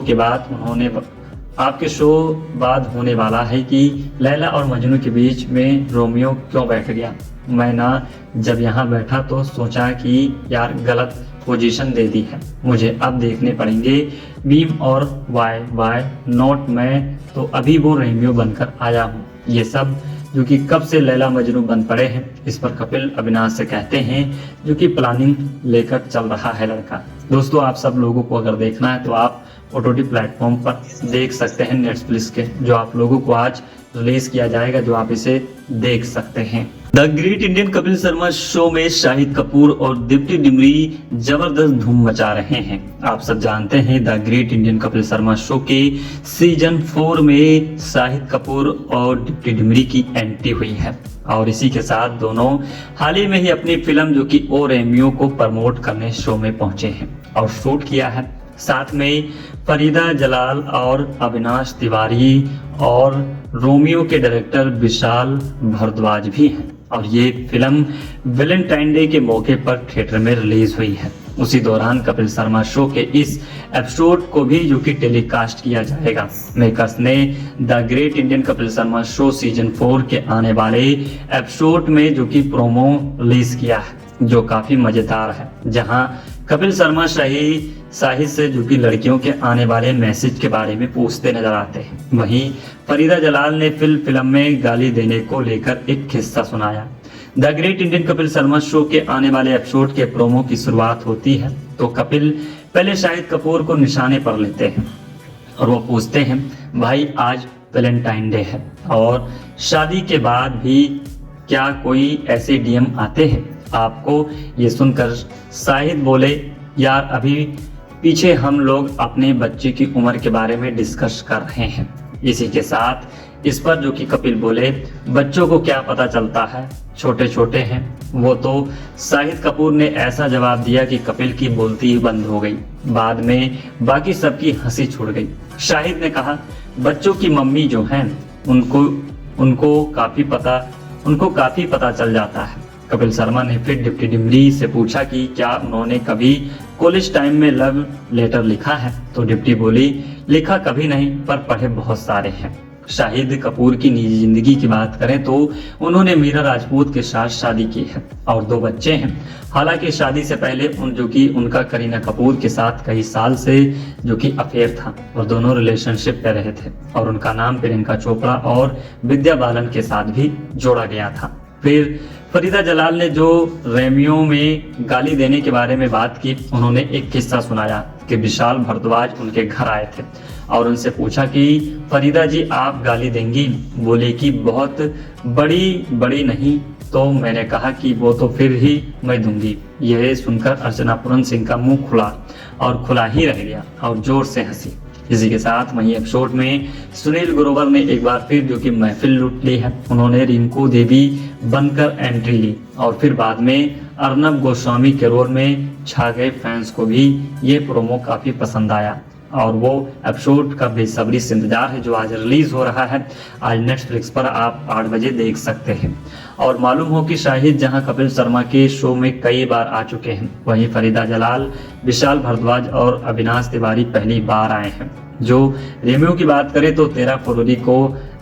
F: बाद होने वाला है कि लैला और मजनू के बीच में रोमियो क्यों बैठ गया। मैं ना जब यहाँ बैठा तो सोचा कि यार गलत पोजीशन दे दी है, मुझे अब देखने पड़ेंगे मीम और वाई नॉट मैं तो अभी वो रोमियो बनकर आया हूँ। ये सब जो कि कब से लैला मजनू बन पड़े हैं। इस पर कपिल अविनाश से कहते हैं जो कि प्लानिंग लेकर चल रहा है लड़का। दोस्तों, आप सब लोगों को अगर देखना है तो आप OTT प्लेटफॉर्म पर देख सकते हैं नेटफ्लिक्स के, जो आप लोगों को आज रिलीज किया जाएगा, जो आप इसे देख सकते हैं। The great Indian Kapil Sharma show में शाहिद कपूर और दीप्ति डिमरी जबरदस्त धूम मचा रहे हैं। आप सब जानते हैं the great Indian Kapil Sharma show के सीजन 4 में शाहिद कपूर और दीप्ति डिमरी की एंट्री हुई है और इसी के साथ दोनों हाल ही में ही अपनी फिल्म जो कि ओ रेमियो को प्रमोट करने शो में पहुंचे हैं और शूट किया है। साथ में फरीदा जलाल और अविनाश तिवारी और रोमियो के डायरेक्टर विशाल भारद्वाज भी हैं और ये फिल्म वैलेंटाइन डे के मौके पर थिएटर में रिलीज हुई है। उसी दौरान कपिल शर्मा शो के इस एपिसोड को भी जो कि टेलीकास्ट किया जाएगा। मेकर्स ने the great Indian Kapil Sharma show season 4 के आने वाले एपिसोड में जो कि प्रोमो रिलीज किया है, जो काफी मजेदार है, जहां कपिल शर्मा शाहिद से जो कि लड़कियों के आने वाले मैसेज के बारे में पूछते नजर आते हैं। वहीं फरीदा जलाल ने फिल्म में गाली देने को लेकर एक किस्सा सुनाया। The great Indian Kapil Sharma show के आने वाले एपिसोड के प्रोमो की शुरुआत होती है तो कपिल पहले शाहिद कपूर को निशाने पर लेते हैं और वो पूछते हैं, भाई आज वैलेंटाइन डे है और शादी के बाद भी क्या कोई ऐसे DM आते हैं आपको? ये सुनकर शाहिद बोले, यार अभी पीछे हम लोग अपने बच्चे की उम्र के बारे में डिस्कस कर रहे हैं। इसी के साथ इस पर जो कि कपिल बोले, बच्चों को क्या पता चलता है, छोटे छोटे हैं वो तो। शाहिद कपूर ने ऐसा जवाब दिया कि कपिल की बोलती ही बंद हो गई। बाद में बाकी सबकी हंसी छूट गई। शाहिद ने कहा, बच्चों की मम्मी जो हैं उनको काफी पता चल जाता है। कपिल शर्मा ने फिर दीप्ति डिमरी से पूछा कि क्या उन्होंने कभी कॉलेज टाइम में लव लेटर लिखा है? तो दीप्ति बोली, लिखा कभी नहीं पर पढ़े बहुत सारे हैं। शाहिद कपूर की निजी जिंदगी की बात करें तो उन्होंने मीरा राजपूत के साथ शादी की है और 2 बच्चे हैं। हालांकि शादी से पहले उनका करीना कपूर के साथ कई साल से जो कि अफेयर था और दोनों रिलेशनशिप में रहे थे और उनका नाम प्रियंका चोपड़ा और विद्या बालन के साथ भी जोड़ा गया था। फिर फरीदा जलाल ने जो रेमियो में गाली देने के बारे में बात की, उन्होंने एक किस्सा सुनाया कि विशाल भारद्वाज उनके घर आए थे और उनसे पूछा कि फरीदा जी आप गाली देंगी? बोले कि बहुत बड़ी नहीं। तो मैंने कहा कि वो तो फिर ही मैं दूंगी। यह सुनकर अर्चना पूरन सिंह का मुंह खुला और खुला ही रह गया और जोर से हंसी। इसी के साथ वहीं एपिसोड में सुनील ग्रोवर ने एक बार फिर जो कि महफिल लूट ली है। उन्होंने रिंकू देवी बनकर एंट्री ली और फिर बाद में अर्नब गोस्वामी के रोल में छा गए। फैंस को भी ये प्रोमो काफी पसंद आया और वो एपिसोड का बेसब्री से इंतजार है जो आज रिलीज हो रहा है। आज नेटफ्लिक्स पर आप 8 बजे देख सकते हैं। और मालूम हो कि शाहिद जहां कपिल शर्मा के शो में कई बार आ चुके हैं, वहीं फरीदा जलाल, विशाल भारद्वाज और अविनाश तिवारी पहली बार आए हैं। जो रेमियो की बात करें तो 13 फरवरी को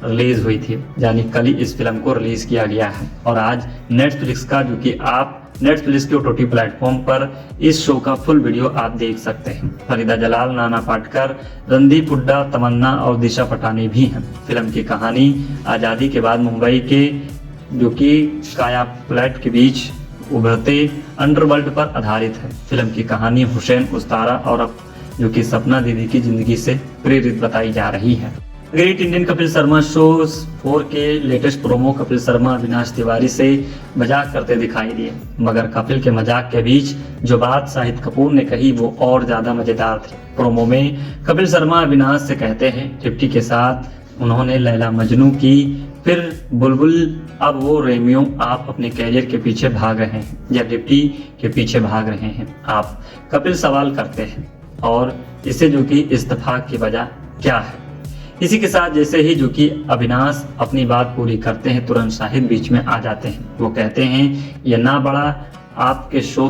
F: रिलीज हुई थी, यानी कल ही इस फिल्म को रिलीज किया गया है और आज नेटफ्लिक्स का जो कि आप नेटफ्लिक्स के OTT प्लेटफॉर्म पर इस शो का फुल वीडियो आप देख सकते हैं। फरीदा जलाल, नाना पाटेकर, रणदीप हुड्डा, तमन्ना और दिशा पटानी भी हैं। फिल्म की कहानी आज़ादी के बाद मुंबई के जो कि काया पलट के बीच उभरते अंडरवर्ल्ड पर आधारित है। फिल्म की कहानी हुसैन उस्तारा और जो कि सपना दीदी की जिंदगी से प्रेरित बताई जा रही है। Great Indian Kapil Sharma show 4 के लेटेस्ट प्रोमो कपिल शर्मा अविनाश तिवारी से मजाक करते दिखाई दिए, मगर कपिल के मजाक के बीच जो बात शाहिद कपूर ने कही वो और ज्यादा मजेदार थी। प्रोमो में कपिल शर्मा अविनाश से कहते हैं, डिप्टी के साथ उन्होंने लैला मजनू की, फिर बुलबुल, अब वो रेमियो, आप अपने कैरियर के पीछे भाग रहे हैं या डिप्टी के पीछे भाग रहे हैं? आप कपिल सवाल करते हैं और इसे जो कि इस्तीफा की वजह क्या है? इसी के साथ जैसे ही जो कि अविनाश अपनी बात पूरी करते हैं, तुरंत शाहिद बीच में आ जाते हैं। वो कहते हैं, ये ना बड़ा आपके शो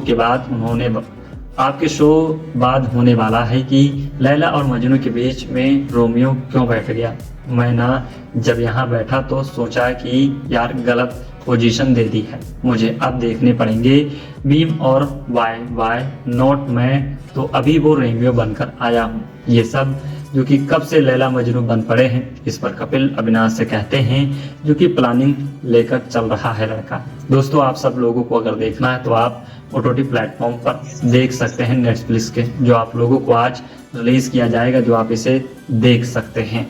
F: बाद होने वाला है कि लैला और मजनू के बीच में रोमियो क्यों बैठ गया। मैं ना जब यहाँ बैठा तो सोचा कि यार गलत पोजीशन दे दी है, मुझे अब देखने पड़ेंगे बीम और वाई नॉट, मैं तो अभी वो रेमियो बनकर आया हूँ। ये सब जो कि कब से लैला मजनू बन पड़े हैं। इस पर कपिल अविनाश से कहते हैं जो कि प्लानिंग लेकर चल रहा है लड़का। दोस्तों आप सब लोगों को अगर देखना है तो आप OTT प्लेटफॉर्म पर देख सकते हैं नेटफ्लिक्स के, जो आप लोगों को आज रिलीज किया जाएगा, जो आप इसे देख सकते हैं।